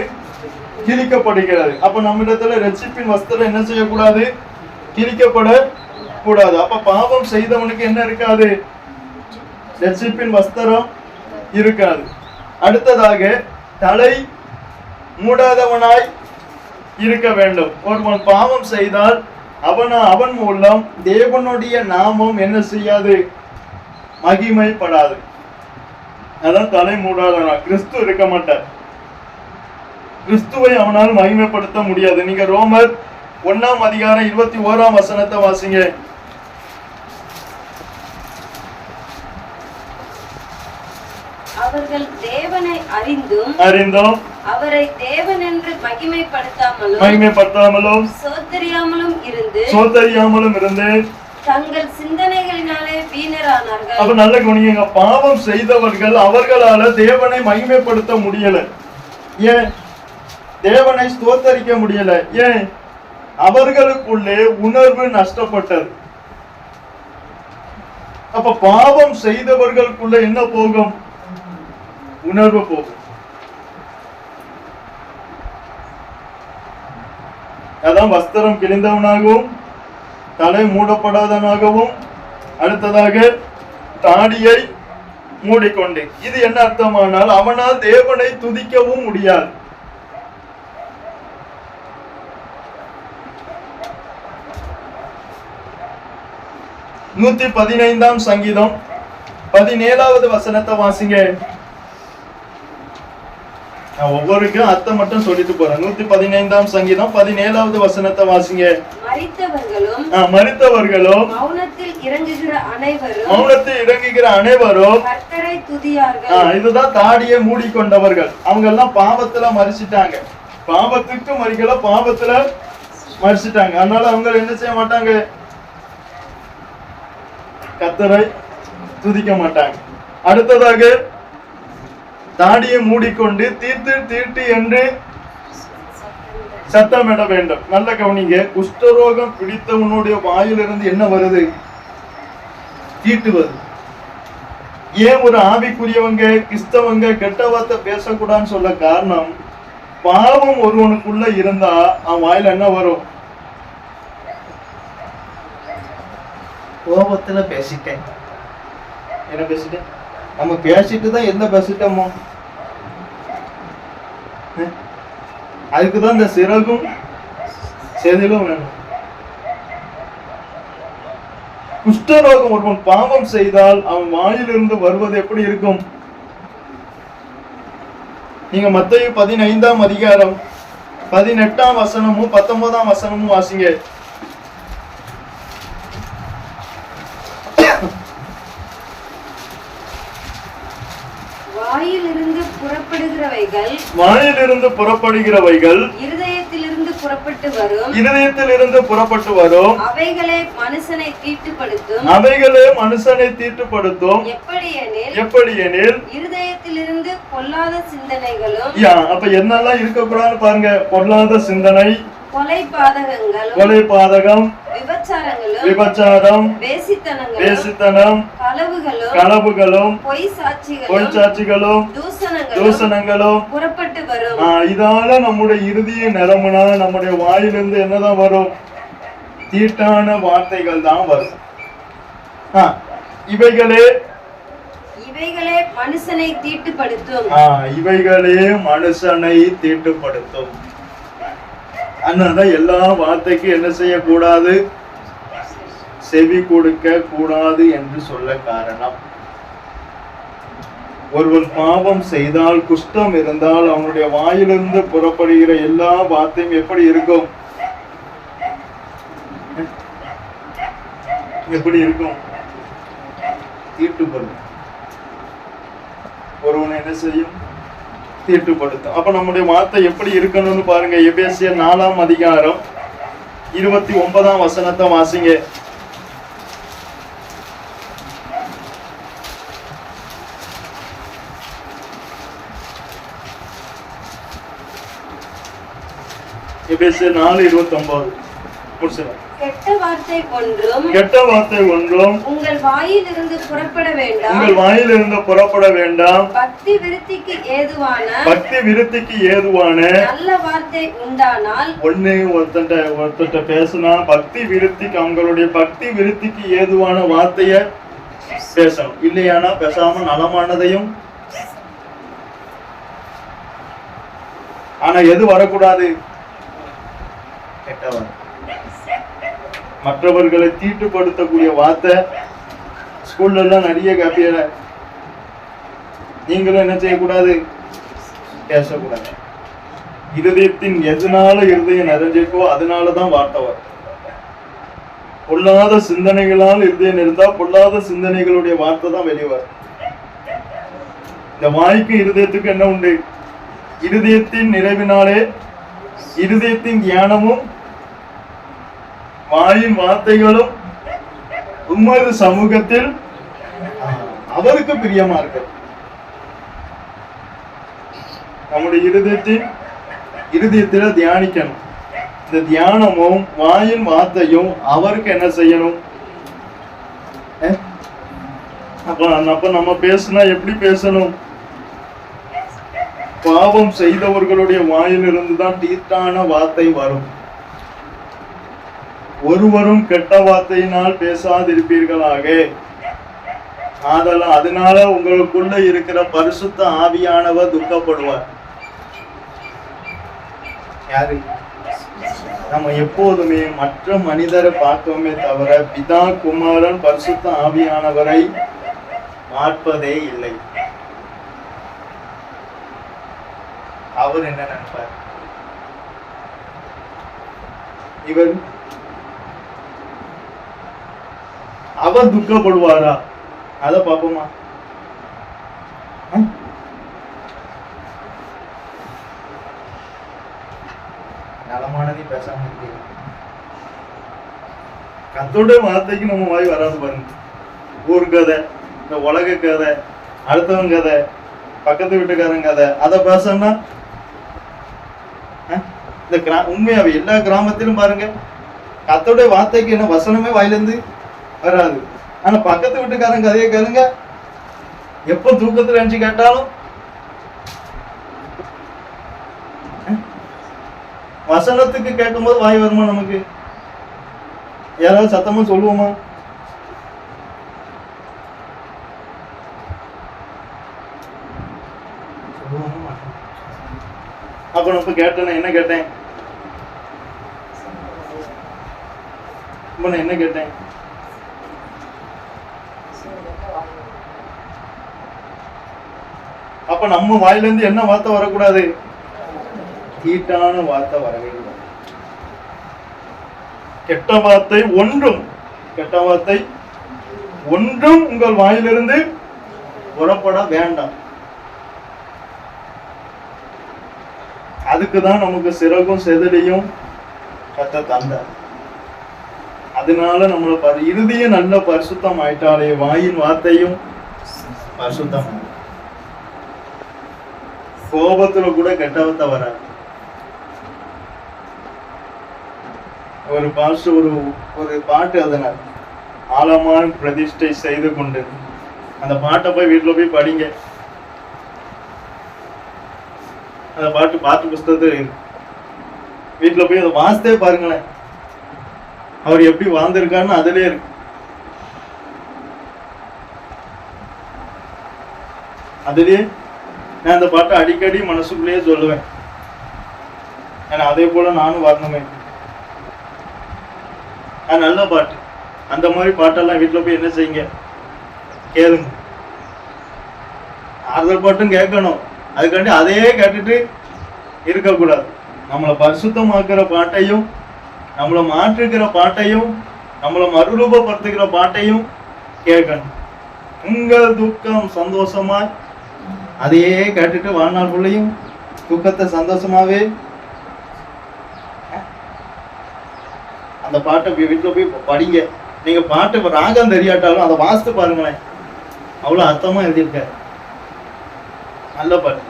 கிழிக்கப்படுகிறது. அப்ப நம்மிடத்துல ரட்சிப்பின் வஸ்திரம் என்ன செய்யக்கூடாது? கிழிக்கப்படக்கூடாது. அப்ப பாவம் செய்தவனுக்கு என்ன இருக்காது? ரட்சிப்பின் வஸ்திரம் இருக்காது. அடுத்ததாக தலை மூடாதவனாய் இருக்க வேண்டும். ஒருவன் பாவம் செய்தால் அவன் மூலம் தேவனுடைய நாமம் என்ன செய்யாது? மகிமைப்படாது. அதான் தலை மூடாதவனா. கிறிஸ்து இருக்க மாட்டார். கிறிஸ்துவை அவனால் மகிமைப்படுத்த முடியாது. நீங்க ரோமர் 1 அதிகாரம் 21 வாசிங்க. அவர்கள் தேவனை அறிந்தும் அவரை தேவன் என்று மகிமைப்படுத்தாமலும் சோதரியாமலும் இருந்து தங்கள் சிந்தனைகளினாலே வீணரானார்கள். அப்ப நல்ல கவனிங்க. பாவம் செய்தவர்கள் அவர்களால தேவனை மகிமைப்படுத்த முடியல. ஏன்? தேவனை ஸ்தோத்தரிக்க முடியல. ஏன்? அவர்களுக்குள்ளே உணர்வு நஷ்டப்பட்டது. அப்ப பாவம் செய்தவர்களுக்குள்ள என்ன போகும்? உணர்வு போகும். அதான் வஸ்திரம் கிழிந்தவனாகவும் தலை மூடப்படாதவனாகவும் அடுத்ததாக தாடியை மூடிக்கொண்டு. இது என்ன அர்த்தமானால் அவனால் தேவனை துதிக்கவும் முடியாது. சங்கீதம் 17 வசனத்தை வாசிங்க. ஒவ்வொருக்கும் அர்த்தம் மட்டும் சொல்லிட்டு போறேன். 115 சங்கீதம் 17 வசனத்தை வாசிங்க. மரித்தவர்களும் மௌனத்தில் இறங்குகிற அனைவரும் கர்த்தரை துதியார்கள். இதுதான் தாடியை மூடிக்கொண்டவர்கள். அவங்க எல்லாம் பாவத்துல மரிச்சிட்டாங்க. பாவத்துக்கு மறிக்கல, பாவத்துல மரிச்சிட்டாங்க. அதனால அவங்க என்ன செய்ய மாட்டாங்க? கர்த்தரை துதிக்க மாட்டாங்க. அடுத்ததாக தாடியை மூடிக்கொண்டு தீட்டு என்று சத்தமிட வேண்டும். நல்ல கவனிங்க. குஷ்டரோகம் பிடித்தவனுடைய வாயிலிருந்து என்ன வருது? தீட்டு வருது. ஏன் ஒரு ஆவிக்குரியவங்க கிறிஸ்தவங்க கெட்ட வார்த்தை பேசக்கூடாதுன்னு சொல்ல காரணம், பாவம் ஒருவனுக்குள்ள இருந்தா அவன் வாயில என்ன வரும்? கோபத்துல பேசிட்டேன். என்ன பேசிட்டேன்? நம்ம பேசிட்டு தான் என்ன பேசிட்டோமோ அதுக்குதான் இந்த சிறகும் செதிலும் வேணும். குஷ்டரோகம் ஒருவன் பாவம் செய்தால் அவன் வாயிலிருந்து வருவது எப்படி இருக்கும்? நீங்க மத்தேயு 15 அதிகாரம் 18 வசனமும் 19 வசனமும் வாசிங்க. வாயிலிருந்து புறப்படுகிறவைகள் இருதயத்திலிருந்து புறப்பட்டு வரும். அவைகளே மனுஷனை தீட்டுப்படுத்தும். எப்படியெனில் இருதயத்திலிருந்து பொல்லாத சிந்தனைகளும். அப்ப என்னெல்லாம் இருக்கக்கூடாதுன்னு பாருங்க. பொல்லாத சிந்தனை, கொலைபாதகம், விபச்சாரம், வேசித்தனம், களவுகளும், பொய் சாட்சிகளும், தூசணங்களும் புறப்பட்டு வரும். இதால நம்முடைய இறுதிய நிரம்புனா நம்முடைய வாயிலிருந்து என்னதான் வரும்? தீட்டான வார்த்தைகள் தான் வரும். இவைகளே மனுஷனை தீட்டுப்படுத்தும். அதனால எல்லா வார்த்தைக்கும் என்ன செய்யக்கூடாது? செவி கொடுக்க கூடாது என்று சொல்ல காரணம், ஒருவன் பாவம் செய்தால், குஷ்டம் இருந்தால் அவனுடைய வாயிலிருந்து புறப்படுகிற எல்லா வார்த்தையும் எப்படி இருக்கும்? எப்படி இருக்கும்? தீட்டுப்படும். ஒருவனை என்ன செய்யும்? தீட்டுப்படுத்தும். அப்ப நம்முடைய வார்த்தை எப்படி இருக்கணும்னு பாருங்க. எபேசியர் 4 அதிகாரம் 29 வசனத்தை வாசிங்க. எபேசியர் 4:29 முடிச்சிடலாம். கெட்ட வார்த்தை ஒன்றும் கெட்ட வார்த்தை ஒன்றும் உங்கள் வாயிலிருந்து புறப்பட வேண்டாம். உங்கள் வாயிலிருந்து புறப்பட வேண்டாம். பக்தி விருத்திக்கு ஏதுவான நல்ல வார்த்தை உண்டானால் ஒருத்தட்ட பேசினா பக்தி விருத்திக்கு அவங்களுடைய பக்தி விருத்திக்கு ஏதுவான வார்த்தைய பேசணும். இல்லையானா பேசாம நலமானதையும். ஆனா எது வரக்கூடாது? கெட்ட வார்த்தை, மற்றவர்களை தீட்டுப்படுத்தக்கூடிய வார்த்தை. ஸ்கூல்ல எல்லாம் நிறைய காப்பியல. நீங்களும் என்ன செய்யக்கூடாது? பேசக்கூடாது. இருதயத்தின் எதனால இருதயம் நிறைஞ்சிருக்கோ அதனாலதான் வார்த்தை வரும். பொல்லாத சிந்தனைகளால் இருதயம் இருந்தா பொல்லாத சிந்தனைகளுடைய வார்த்தை தான் வெளியே வரும். இந்த வாய்க்கு இருதயத்துக்கு என்ன உண்டு? இருதயத்தின் நிறைவினாலே இருதயத்தின் தியானமும் வாயின் வார்த்தைகளும் உமது சமூகத்தில் அவருக்கு பிரியமா இருக்கு. நம்முடைய இருதயத்தில தியானிக்கணும். இந்த தியானமும் வாயின் வார்த்தையும் அவருக்கு என்ன செய்யணும்? அப்ப நம்ம பேசினா எப்படி பேசணும்? பாவம் செய்தவர்களுடைய வாயிலிருந்து தான் தீட்டான வார்த்தை வரும். ஒருவரும் கெட்ட வார்த்தையினால் பேசாதிருப்பீர்களாக. அதனால உங்களுக்குள்ள இருக்கிற பரிசுத்த ஆவியானவர் துக்கப்படுவார். யாரு? நம்ம எப்போதுமே மற்ற மனிதரை பார்க்கவே தவிர பிதா குமாரன் பரிசுத்த ஆவியானவரை பார்ப்பதே இல்லை. அவர் என்ன நினைப்பார்? இவர் அவர் துக்கப்படுவாரா? அத பாப்போமா? நலமானதை பேசாம இருக்கு. கர்த்தருடைய வார்த்தைக்கு நம்ம வாய் வராது பாருங்க. ஊர் கதை, இந்த உலக கதை, அடுத்தவங்க கதை, பக்கத்து வீட்டுக்காரங்க கதை, அதை பேசணும்னா இந்த உண்மையாவே எல்லா கிராமத்திலும் பாருங்க கர்த்தருடைய வார்த்தைக்கு என்ன வசனமே வாயிலிருந்து வராது. ஆனா பக்கத்து வீட்டுக்காரங்க கதையை கேளுங்க, எப்ப தூக்கத்துல நினைச்சு கேட்டாலும் வசனத்துக்கு கேட்கும் போது வாய் வருமா நமக்கு? யாராவது சத்தமா சொல்லுவோமா? அப்ப நான் இப்ப கேட்டேன், என்ன கேட்டேன்? இப்ப நான் என்ன கேட்டேன்? அப்ப நம்ம வாயில இருந்து என்ன வார்த்தை வரக்கூடாது? தீட்டான வார்த்தை வரவே கூடாது. கெட்ட வார்த்தை ஒன்றும் உங்கள் வாயிலிருந்து புறப்பட வேண்டாம். அதுக்குதான் நமக்கு சிறகும் செதலையும் கத்த தந்தார். அதனால நம்மள இறுதியும் நல்ல பரிசுத்தம் ஆயிட்டாலே வாயின் வார்த்தையும் பரிசுத்தம். கோபத்துல கூட கெட்ட வார்த்தை வராது. ஒரு பாஸ்டர் ஒரு பாட்டு அதனால் ஆழமான பிரதிஷ்டை செய்து கொண்டு அந்த பாட்டை போய் வீட்டுல போய் படிங்க. அந்த பாட்டு புஸ்தகத்துல இருக்கு. வீட்டுல போய் அதை வாசித்தே பாருங்களேன். அவர் எப்படி வாழ்ந்திருக்காருன்னு அதுலயே இருக்கு. அதுலயே நான் அந்த பாட்டை அடிக்கடி மனசுக்குள்ளேயே சொல்லுவேன். ஏன்னா அதே போல நானும் வரணுமே. நல்ல பாட்டு. அந்த மாதிரி பாட்டெல்லாம் வீட்டுல போய் என்ன செய்யுங்க, கேளுங்க. ஆறுதல் பாட்டும் கேட்கணும். அதுக்காண்டி அதையே கேட்டுட்டு இருக்கக்கூடாது. நம்மளை பரிசுத்தமாக்குற பாட்டையும், நம்மளை மாற்றுகிற பாட்டையும், நம்மளை மறுரூபப்படுத்துகிற பாட்டையும் கேட்கணும். உங்கள் துக்கம் சந்தோஷமா அதையே கேட்டுட்டு வாழ்நாள் பிள்ளையும் துக்கத்தை சந்தோஷமாவே அந்த பாட்டை வீட்டுல போய் படிங்க. நீங்க பாட்டு ராகம் தெரியாட்டாலும் அதை வாசித்து பாருங்களேன். அவ்வளவு அர்த்தமா எழுதியிருக்க. நல்ல பாட்டு.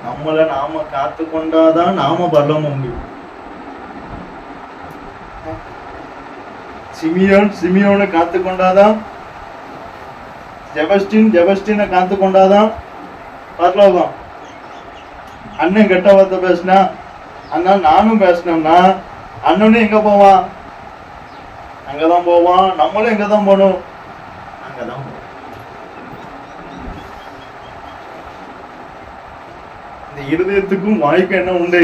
நம்மளை நாம காத்து கொண்டாதான் நாம பரலோகம் முடியும். சிமியோனை காத்து கொண்டாதான், ஜெபஸ்டினை காத்து கொண்டாதான் பரலோகம். அண்ணன் கெட்ட வார்த்தை பேசினா, அதனால நானும் பேசினோம்னா அண்ணனும் எங்க போவான்? அங்கதான் போவான். நம்மளும் எங்கதான் போகணும்? அங்கதான் போவோம். இந்த இருதயத்துக்கும் வாய்க்கு என்ன உண்டு?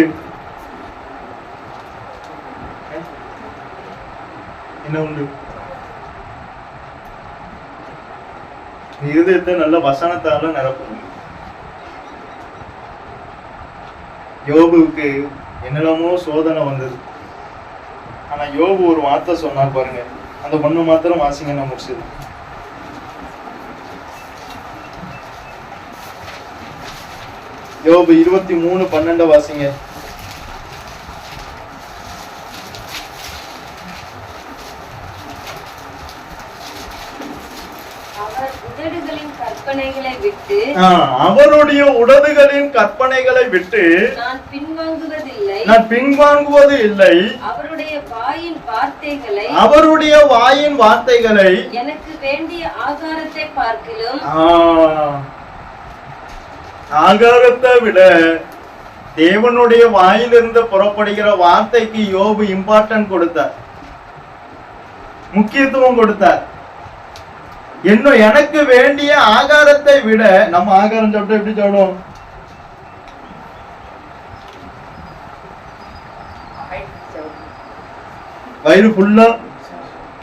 என்ன உண்டு? இருதயத்தை நல்ல வசனத்தால நிரப்பணும். யோபுக்கு என்னெல்லாமோ சோதனை வந்தது. ஆனா யோபு ஒரு வார்த்தை சொன்னார் பாருங்க, அந்த பொண்ணு மாத்திரம் வாசிங்க, நான் முடிச்சது. யோபு 23:12 வாசிங்க. அவருடைய உதடுகளின் கற்பனைகளை விட்டு நான் பின்வாங்குவது இல்லை. அவருடைய வாயின் வார்த்தைகளை எனக்கு வேண்டிய ஆகாரத்தை பார்க்கிலும், ஆகாரத்தை விட தேவனுடைய வாயிலிருந்து புறப்படுகிற வார்த்தைக்கு யோபு இம்பார்ட்டன்ட் கொடுத்தார், முக்கியத்துவம் கொடுத்தார். இன்னும் எனக்கு வேண்டிய ஆகாரத்தை விட, நம்ம ஆகாரம் சாப்பிட்டு எப்படி சாப்பிடுவோம்? வயிறு ஃபுல்லா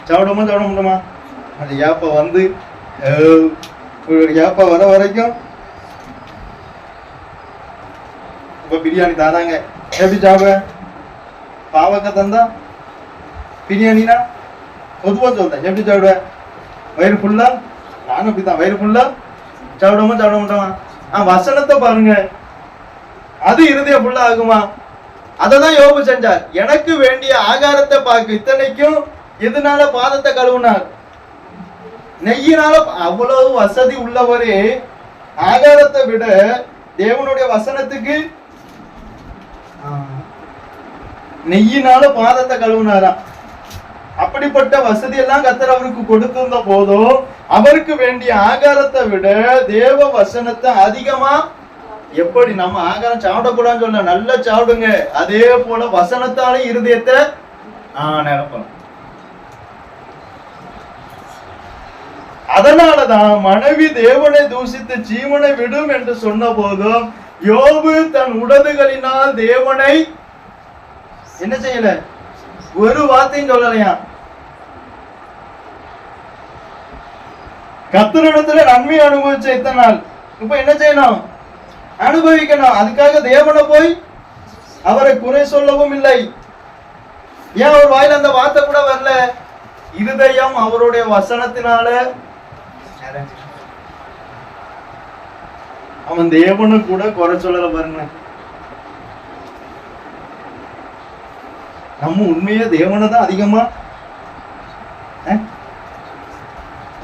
சாப்பிடுமா சாப்பிட முடியுமா? அந்த ஏப்ப வந்து ஏப்ப வர வரைக்கும் இப்ப பிரியாணி தாராங்க, எப்படி சாப்பிட? பாவக்காய் தந்தா பிரியாணினா பொதுவா சொல்றேன், எப்படி சாப்பிடுவ? வயிறு ஃபுல்லா? நானும் அப்படிதான், வயிறு ஃபுல்லா சாப்பிடாம சாப்பிட மாட்டோமா? வசனத்தை பாருங்க, அது இருதய ஃபுல்லா ஆகுமா? அததான் யோபு செஞ்சார். எனக்கு வேண்டிய ஆகாரத்தை பார்க்க, இத்தனைக்கும் எதனால பாதத்தை கழுவுனார்? நெய்யினால. அவ்வளவு வசதி உள்ளவரே ஆகாரத்தை விட தேவனுடைய வசனத்துக்கு நெய்யினால பாதத்தை கழுவுனாராம். அப்படிப்பட்ட வசதி எல்லாம் கர்த்தர் அவருக்கு கொடுத்திருந்த போதும் அவருக்கு வேண்டிய ஆகாரத்தை விட தேவ வசனத்தை அதிகமா, எப்படி நம்ம ஆகாரம் சாப்பிடக்கூடாதுன்னு சொல்ல, நல்லா சாப்பிடுங்க, அதே போல வசனத்தால இருதயத்தை நிரப்பணும். அதனாலதான் மனைவி தேவனை தூசித்து ஜீவனை விடும் என்று சொன்ன போதும் யோபு தன் உதடுகளினால் தேவனை என்ன செய்யல? ஒரு வார்த்தையும் சொல்லலையா? கர்த்தரிடத்துல நன்மை அனுபவிச்ச இத்தனை நாள், இப்ப என்ன செய்யணும்? அனுபவிக்கணும். அதுக்காக தேவனை போய் அவரை குறை சொல்லவும் இல்லை. ஏன் அவர் வாயில அந்த வார்த்தை கூட வரல? இருதயம் அவருடைய வசனத்தினால அவன் தேவனு கூட குறை சொல்லல பாருங்க. நம்ம உண்மையா தேவனை தான் அதிகமா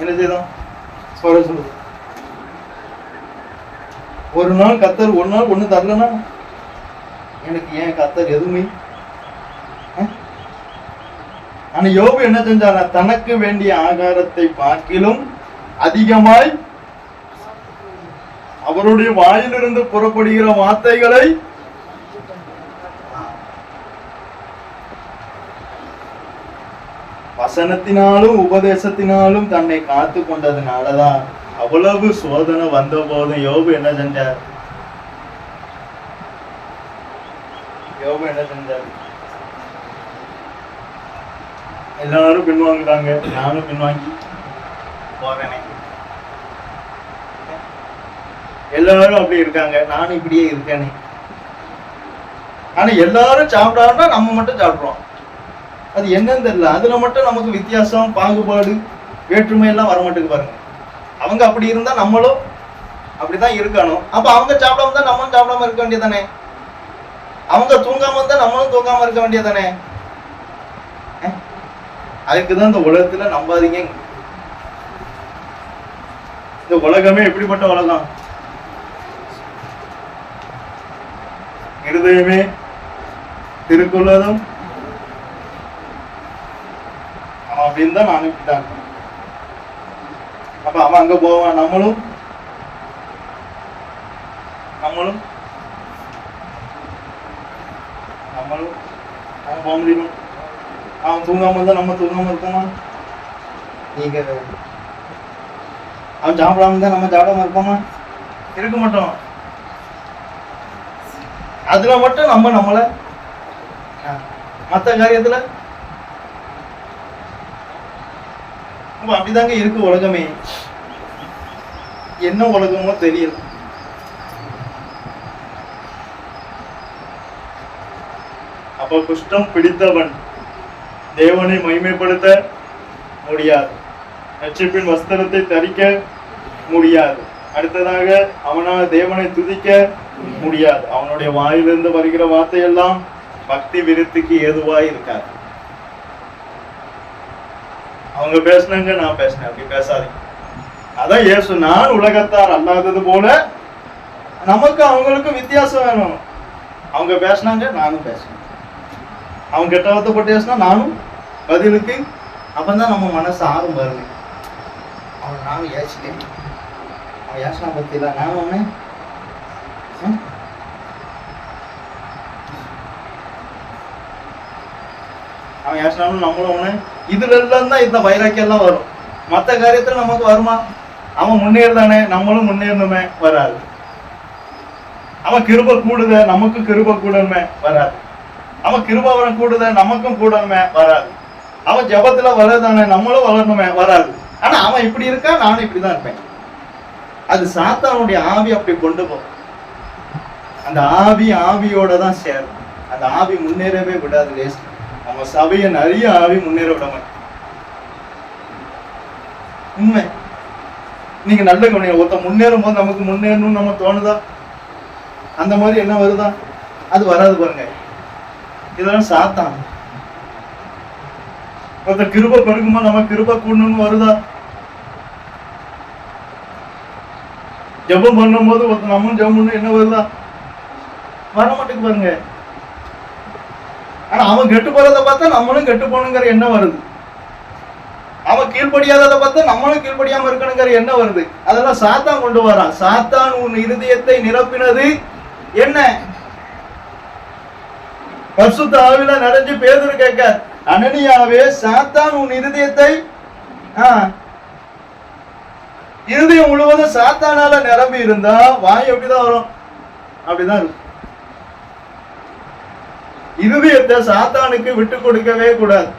என்ன செய்தோம்? ஒரு நாள் கர்த்தர் ஒரு நாள் ஒண்ணு தரலனா எனக்கு ஏன் கர்த்தர் எதுவுமே? ஆனா யோபு என்ன செஞ்சானா? தனக்கு வேண்டிய ஆகாரத்தை பார்க்கிலும் அதிகமாய் அவருடைய வாயிலிருந்து புறப்படுகிற வார்த்தைகளை வசனத்தினாலும் உபதேசத்தினாலும் தன்னை காத்து கொண்டதுனாலதான் அவ்வளவு சோதனை வந்த போதும் யோபு என்ன செஞ்சார்? யோபு என்ன செஞ்சார்? எல்லாரும் பின்வாங்குறாங்க, நானும் பின்வாங்கி போறேனே. எல்லாரும் அப்படி இருக்காங்க, நானும் இப்படியே இருக்கேனே. ஆனா எல்லாரும் சாப்பிடாம நம்ம மட்டும் சாப்பிடுறோம். அது என்னன்னு தெரியல. அதுல மட்டும் நமக்கு வித்தியாசம், பாகுபாடு, வேற்றுமை எல்லாம் வரமாட்டுக்கு பாருங்க. அவங்க அப்படி இருந்தா நம்மளும் அப்படிதான் இருக்கணும். அப்ப அவங்க சாப்பிடாம இருந்தா நம்மளும் சாப்பிடாம இருக்க வேண்டியதானே? அவங்க தூங்காம இருந்தா நம்மளும் தூங்காம இருக்க வேண்டியதானே? அதுக்குதான் இந்த உலகத்துல நம்பாதீங்க. இந்த உலகமே எப்படிப்பட்ட உலகம்? இருதயமே திருக்குள்ளதும் அவன் அப்படின்னு தான் அனுப்பிட்டாங்க. அப்ப அவன் அங்க போவான், நம்மளும் நம்மளும் நம்மளும் அவன் போக முடியுமா? அவன் தூங்காம இருந்தா நம்ம தூங்காம இருக்கோமா? நீங்க அவன் சாப்பிடாம இருந்தா நம்ம சாப்பிடாம இருப்போமா? இருக்க மாட்டோம். அதுல மட்டும் நம்ம நம்மள மத்த காரியத்துல அப்படிதாங்க இருக்கு உலகமே. என்ன உலகமோ தெரியல. அப்ப குஷ்டம் பிடித்தவன் தேவனை மகிமைப்படுத்த முடியாது, ரட்சிப்பின் வஸ்திரத்தை தரிக்க முடியாது, அடுத்ததாக அவனால் தேவனை துதிக்க முடியாது. அவனுடைய வாயிலிருந்து வருகிற வார்த்தையெல்லாம் பக்தி விருத்திக்கு ஏதுவாய் இருக்காது. அவங்க பேசினாங்க, நான் பேசினேன், அப்படி பேசாதீங்க. அதான் இயேசு, நான் உலகத்தார் அல்லாதது போல நமக்கு அவங்களுக்கு வித்தியாசம் வேணும். அவங்க பேசினாங்க, நானும் பேசினேன். அவங்க கெட்ட வார்த்தைப்பட்டு பேசினா நானும் பதிலுக்கு. அப்பதான் நம்ம மனசு ஆறும் வருது. அவன் நானும் ஏசிட்டேன், அவன் ஏசினா பத்தியில நானும் ஒண்ணு அவன் ஏசினாலும் நம்மளும் ஒண்ணு. இதுல எல்லாம் தான் இந்த வைராக்கியம் எல்லாம் வரும். மற்ற காரியத்துல நமக்கு வருமா? அவன் முன்னேறதானே, நம்மளும் முன்னேறணுமே, வராது. அவன் கிருபை கூடுத, நமக்கு கிருபை கூடணுமே, வராது. அவன் கிருபாவரம் கூடுத, நமக்கும் கூடணுமே, வராது. அவன் ஜபத்துல வளர்தானே, நம்மளும் வளரணுமே, வராது. ஆனா அவன் இப்படி இருக்கா, நானும் இப்படிதான் இருப்பேன். அது சாத்தானுடைய ஆவி அப்படி கொண்டு போகும். அந்த ஆவியோட தான் சேரும். அந்த ஆவி முன்னேறவே விடாது. லேஸ் நம்ம சபையை நிறைய ஆவி முன்னேற விட மாட்டேன். உண்மை. நீங்க நல்ல கவனிங்க. ஒருத்த முன்னேறும் போது நமக்கு முன்னேறணும்னு நம்ம தோணுதா? அந்த மாதிரி என்ன வருதா? அது வராது பாருங்க. இதெல்லாம் சாத்தான். ஒருத்த கிருபை பெருகுமா நம்ம கிருபை கூடணும்னு வருதா? ஜபம் பண்ணும் போது ஒருத்த நம்மளும் ஜபம் பண்ணணும் என்ன வருதா? வர மாட்டேங்குது பாருங்க. ஆனா அவன் கெட்டு போறதை பார்த்தா நம்மளும் கெட்டு போகணுங்கிற எண்ணம் வருது. அவன் கீழ்படியாததை பார்த்தா நம்மளும் கீழ்படியாம இருக்கணுங்கிற எண்ணம் வருது. அதெல்லாம் சாத்தான் கொண்டு வரான். சாத்தான் உன் இருதயத்தை நிரப்பினது என்ன? பரிசுத்த ஆவியில நிறைஞ்சு பேதுரு கேட்க, அனனியாவே, சாத்தான் உன் இருதயத்தை இருதயம் முழுவதும் சாத்தானால நிரம்பி இருந்தா வாய் எப்படிதான் வரும்? அப்படிதான் இருக்கும். இருதயத்தை சாத்தானுக்கு விட்டு கொடுக்கவே கூடாது.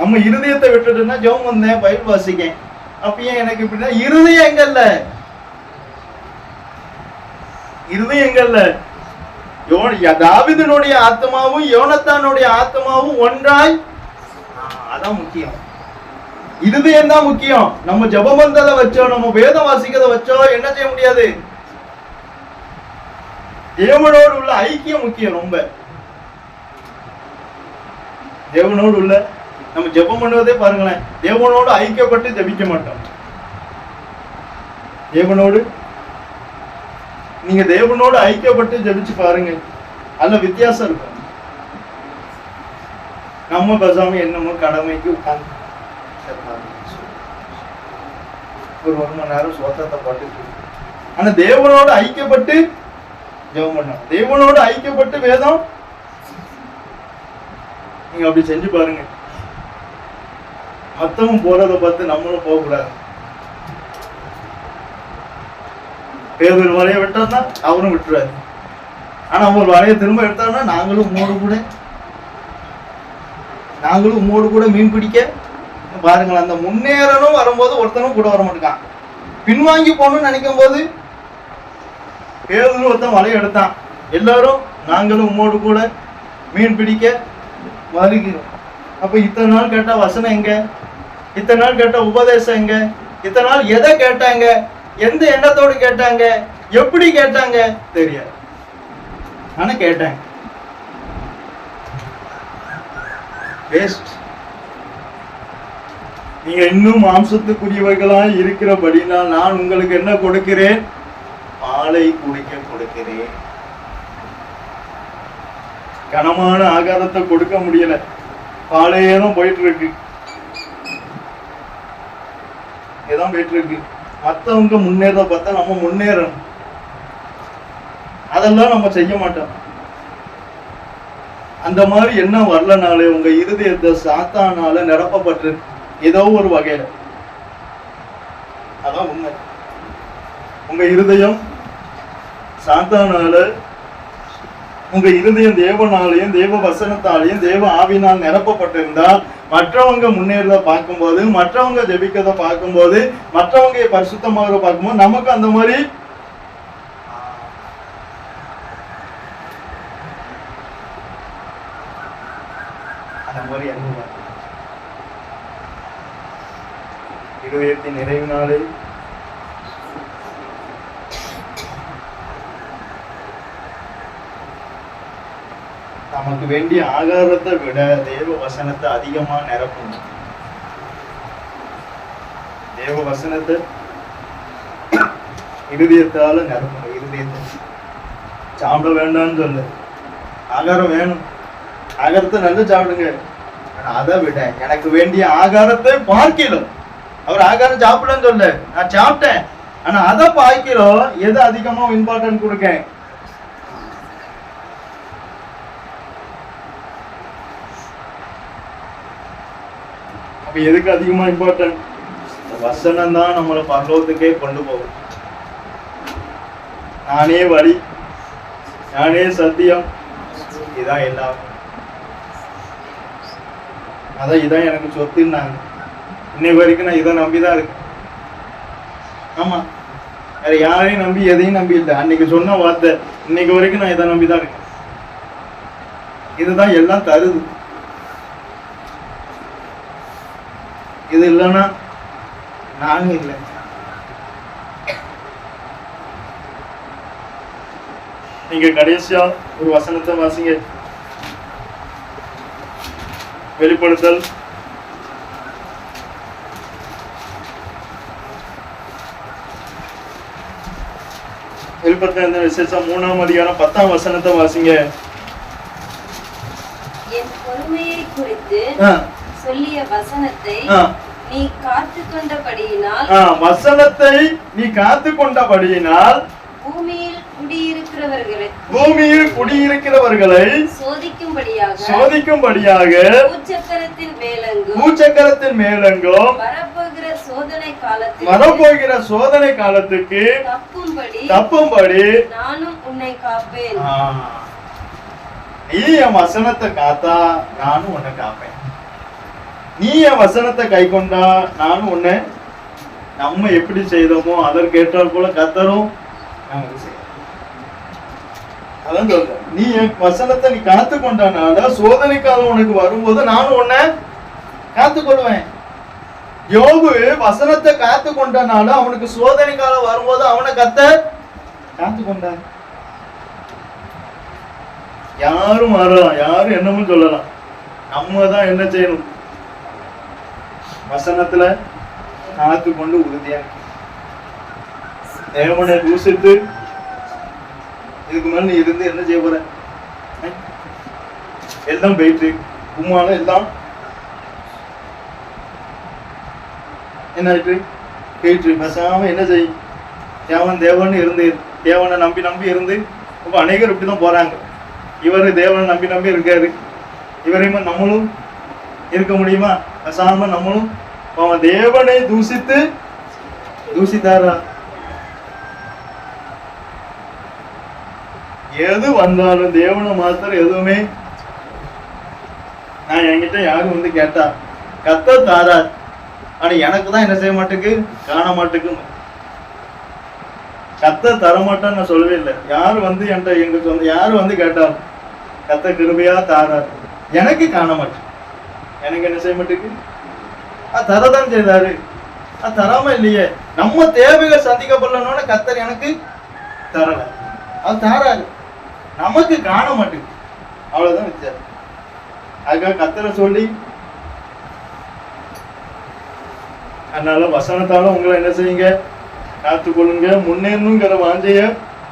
நம்ம இருதயத்தை விட்டுட்டோம்னா, ஜெபம் வந்தேன், பைபிள் வாசிக்கேன், அப்பயே எனக்கு இப்படின்னா இருதயம் எங்கல்ல, இருதயம் எங்கல்ல. தாவீதுனுடைய ஆத்மாவும் யோனத்தானுடைய ஆத்மாவும் ஒன்றாய், அதான் முக்கியம். இருதயம் தான் முக்கியம். நம்ம ஜெபம் வந்ததை வச்சோ, நம்ம வேதம் வாசிக்கிறத வச்சோ என்ன செய்ய முடியாது. தேவனோடு உள்ள ஐக்கியம் முக்கியம். ரொம்ப தேவனோடு உள்ள நம்ம ஜெபம் பண்ணுவதே பாருங்களேன், தேவனோடு ஐக்கியப்பட்டு ஜெபிக்க மாட்டோம். தேவனோடு நீங்க தேவனோடு ஐக்கியப்பட்டு ஜெபிச்சு பாருங்க, அதுல வித்தியாசம் இருக்கும். நம்ம பேசாம என்னமோ கடமைக்கு உட்கார்ந்து ஒரு 1 மணி நேரம் சோத்தத்தை பாட்டு. ஆனா தேவனோடு ஐக்கியப்பட்டு ஜெபம் பண்ணோம், தேவனோடு ஐக்கியப்பட்டு வேதம். நீங்க அப்படி செஞ்சு பாருங்க. மத்தவங்க போறதை பார்த்து நம்மளும் போக கூடாது. பேர் வலைய விட்டார்னா அவரும் விட்டுறாரு. ஆனா அவர் வலைய திரும்ப எடுத்தாருன்னா நாங்களும் உம்மோடு கூட மீன் பிடிக்க பாருங்களேன். அந்த முன்னேறணும் வரும்போது ஒருத்தனும் கூட வர மாட்டான். பின்வாங்கி போகணும்னு நினைக்கும் போது பேர் ஒருத்தன் வலைய எடுத்தான். எல்லாரும் நாங்களும் உம்மோடு கூட மீன் பிடிக்க வருகிறோம். அப்ப இத்தனை நாள் கேட்ட வசனம் எங்க? இத்தனை நாள் கேட்ட உபதேசம் எங்க? இத்தனை நாள் எதை கேட்டாங்க? எந்த எண்ணத்தோடு கேட்டாங்க? எப்படி கேட்டாங்க? தெரியாது. ஆனா கேட்டாங்க. வேஸ்ட். நீங்க இன்னும் மாம்சத்துக்குரியவர்களாய் இருக்கிறபடினால் நான் உங்களுக்கு என்ன கொடுக்கிறேன்? பாலை குடிக்க கொடுக்கிறேன். கனமான ஆகாரத்தை கொடுக்க முடியல, பாலையேதான் போயிட்டு இருக்கு, ஏதான் போயிட்டு இருக்கு. மத்தவங்க முன்னேற பார்த்தா நம்ம முன்னேறணும், அதெல்லாம் நம்ம செய்ய மாட்டோம். அந்த மாதிரி என்ன வரலனாலே உங்க இருதயத்தை சாத்தானால நிரப்பப்பட்டு ஏதோ ஒரு வகையில, அதான் உண்மை. உங்க இருதயம் சாத்தானால, உங்க இருதயம் தேவனாலையும் தேவ வசனத்தாலையும் தேவ ஆவினால் நிரப்பப்பட்டிருந்தா மற்றவங்க முன்னேறத பார்க்கும்போது, மற்றவங்க ஜெபிக்கிறத பார்க்கும்போது, மற்றவங்க பரிசுத்தமாக பார்க்கும்போது நமக்கு அந்த மாதிரி அனுபவம். இருதயத்தின் நிறைவினாலே நமக்கு வேண்டிய ஆகாரத்தை விட தேவ வசனத்தை அதிகமா நிரப்பணும். தேவ வசனத்தை இருதயத்தால நிரப்பணும். இருதயத்தை சாப்பிட வேண்டாம்னு சொல்லு, ஆகாரம் வேணும், ஆகாரத்தை நல்லா சாப்பிடுங்க. அதை விட எனக்கு வேண்டிய ஆகாரத்தை பார்க்கிறோம். அவர் ஆகாரம் சாப்பிடன்னு சொல்ல, நான் சாப்பிட்டேன், ஆனா அதை பார்க்கிறோம். எது அதிகமா இம்பார்ட்டன்ட் கொடுக்கேன்? அப்ப எதுக்கு அதிகமா இம்பார்ட்டன்ட்? வசனம் தான் நம்மளை பரலோகத்துக்கே கொண்டு போகும். நானே வழி, நானே சத்தியம், இதான் எல்லாம். அதான் இதான் எனக்கு சொத்துன்னாங்க. இன்னைக்கு வரைக்கும் நான் இதை நம்பிதான் இருக்கேன். ஆமா, வேற யாரையும் நம்பி எதையும் நம்பி இல்லை. அன்னைக்கு சொன்ன வார்த்தை, இன்னைக்கு வரைக்கும் நான் இதை நம்பிதான் இருக்கேன். இதுதான் எல்லாம் தருது. இது இல்லைன்னா நானும் இல்லை. நீங்க கடைசியா ஒரு வசனத்தை வாசிங்க. வெளிப்படுத்தல் வெளிப்படுத்தல் விசேஷம் 3ஆம் அதிகாரம் 10ஆம் வசனத்தை வாசிங்க. என் பொறுமையை குறித்து சொல்லிய வசனத்தை நீ காத்துக்கொண்டபடியினால், வசனத்தை நீ காத்துக்கொண்டபடியினால் பூமியில் குடியிருக்கிறவர்களை சோதிக்கும்படியாக பூச்சக்கரத்தின் மேலெங்கும் வரப்போகிற சோதனை காலத்துக்கு தப்பும்படி நானும் உன்னை காப்பேன். நீ என் வசனத்தை காத்தா நானும் உன்னை காப்பேன். நீ என் வசனத்தை கை கொண்டா நானும் உன்னை, நம்ம எப்படி செய்தோமோ அதற்கேற்றால் போல கத்தரும் நமக்கு செய்யும். அதான் சொல்ற, நீ என் வசனத்தை நீ காத்து கொண்டானால சோதனை காலம் உனக்கு வரும்போது நானும் உன்னை காத்து கொள்வேன். யோபு வசனத்தை காத்து கொண்டனால அவனுக்கு சோதனை காலம் வரும்போது அவனை காத்து கொண்டான். யாரும் வரலாம், யாரும் என்னமும் சொல்லலாம், நம்ம தான் என்ன செய்யணும்? வசனத்துல காத்து கொண்டு உறுதியா தேவனை தூசித்து இதுக்கு மேல நீ இருந்து என்ன செய்ய போற? எல்லாம் போயிட்டு உமால எல்லாம் என்ன ஆயிட்டு போயிட்டு பேசாம என்ன செய்? தேவன் இருந்து தேவனை நம்பி இருந்து இப்ப அநேகர் இப்படிதான் போறாங்க. இவரு தேவனை நம்பி இருக்காரு. இவரையுமா நம்மளும் இருக்க முடியுமா? பேசாம நம்மளும் அவன் தேவனை தூசித்தாரா? எது வந்தாலும் தேவனை மாத்திரம் எதுவுமே. நான் என்கிட்ட யாரும் வந்து கேட்டா கத்த தாரார், ஆனா எனக்கு தான் என்ன செய்ய மாட்டேக்கு, காண மாட்டேக்கு. கத்த தரமாட்டான்னு நான் சொல்லவே இல்லை. யாரு வந்து என்கிட்ட எங்க சொந்த யாரு வந்து கேட்டாலும் கத்த கிருபையா தாரார், எனக்கு காண மாட்டேன். எனக்கு என்ன செய்ய மாட்டேக்கு, அது தரதான் செய்தாரு. அது தராம இல்லையே. நம்ம தேவைகள் சந்திக்கப்படலன்னு கத்தர் எனக்கு தரல, அது தாராரு, நமக்கு காண மாட்டேங்குது. அவ்வளவுதான் வித்தியாசம். அதுக்காக கத்தரை சொல்லி, அதனால வசனத்தால உங்களை என்ன செய்யுங்க, காத்துக்கொள்ளுங்க. முன்னேறணுங்கிற வாஞ்சைய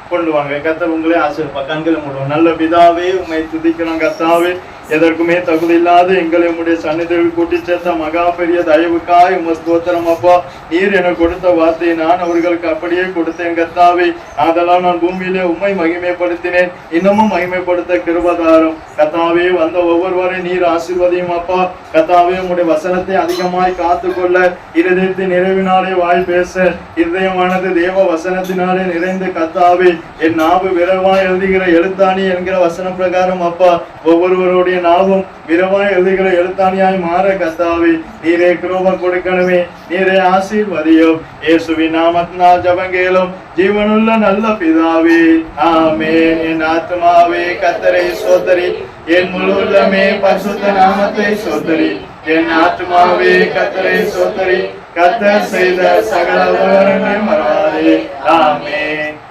கொண்டு வாங்க. கர்த்தர் உங்களே ஆசீர்வதிப்பா. கண்களை மூடுவோம். நல்ல பிதாவே, உம்மை துதிக்கிறோம் கர்த்தாவே. எதற்குமே தகுதி இல்லாத எங்களை உம்முடைய சன்னிதியில் கூட்டி சேர்த்த மகா பெரிய தயவுக்காய் உம ஸ்தோத்திரம் அப்பா. நீர் எனக்கு கொடுத்த வார்த்தையை நான் அவர்களுக்கு அப்படியே கொடுத்தேன் கர்த்தாவே. அதெல்லாம் நான் பூமியிலே உம்மை மகிமைப்படுத்தினேன். இன்னமும் மகிமைப்படுத்த கிருபதாரம் கர்த்தாவே. வந்த ஒவ்வொருவரையும் நீர் ஆசீர்வதியும் அப்பா. கர்த்தாவே, உம்முடைய வசனத்தை அதிகமாய் காத்துக்கொள்ள, இருதயத்தின் நிறைவினாலே வாய் பேச, இருதயமானது தேவ வசனத்தினாலே நிறைந்து கர்த்தாவே, என் நாவு விரைவாய் எழுதுகிற எழுத்தாணி என்கிற வசன பிரகாரம் அப்பா, ஒவ்வொருவருடைய நாவும் விரைவாய் எழுதுகிற எழுத்தாணியாய் மாற கர்த்தாவே, நீரே கிருபை கொடுக்கணுமே. நீரே ஆசீர்வதியும். இயேசுவின் நாமத்தினால் ஜெபங்கேளும் ஜீவனுள்ள நல்ல பிதாவே, ஆமென். என் ஆத்துமாவே கர்த்தரை ஸ்தோத்திரி, என் முழு உள்ளமே பரிசுத்த நாமத்தை ஸ்தோத்திரி. என் ஆத்துமாவே கர்த்தரை ஸ்தோத்திரி, கர்த்தர் செய்த சகல உபகாரங்களையும் மறவாதே. ஆமென்.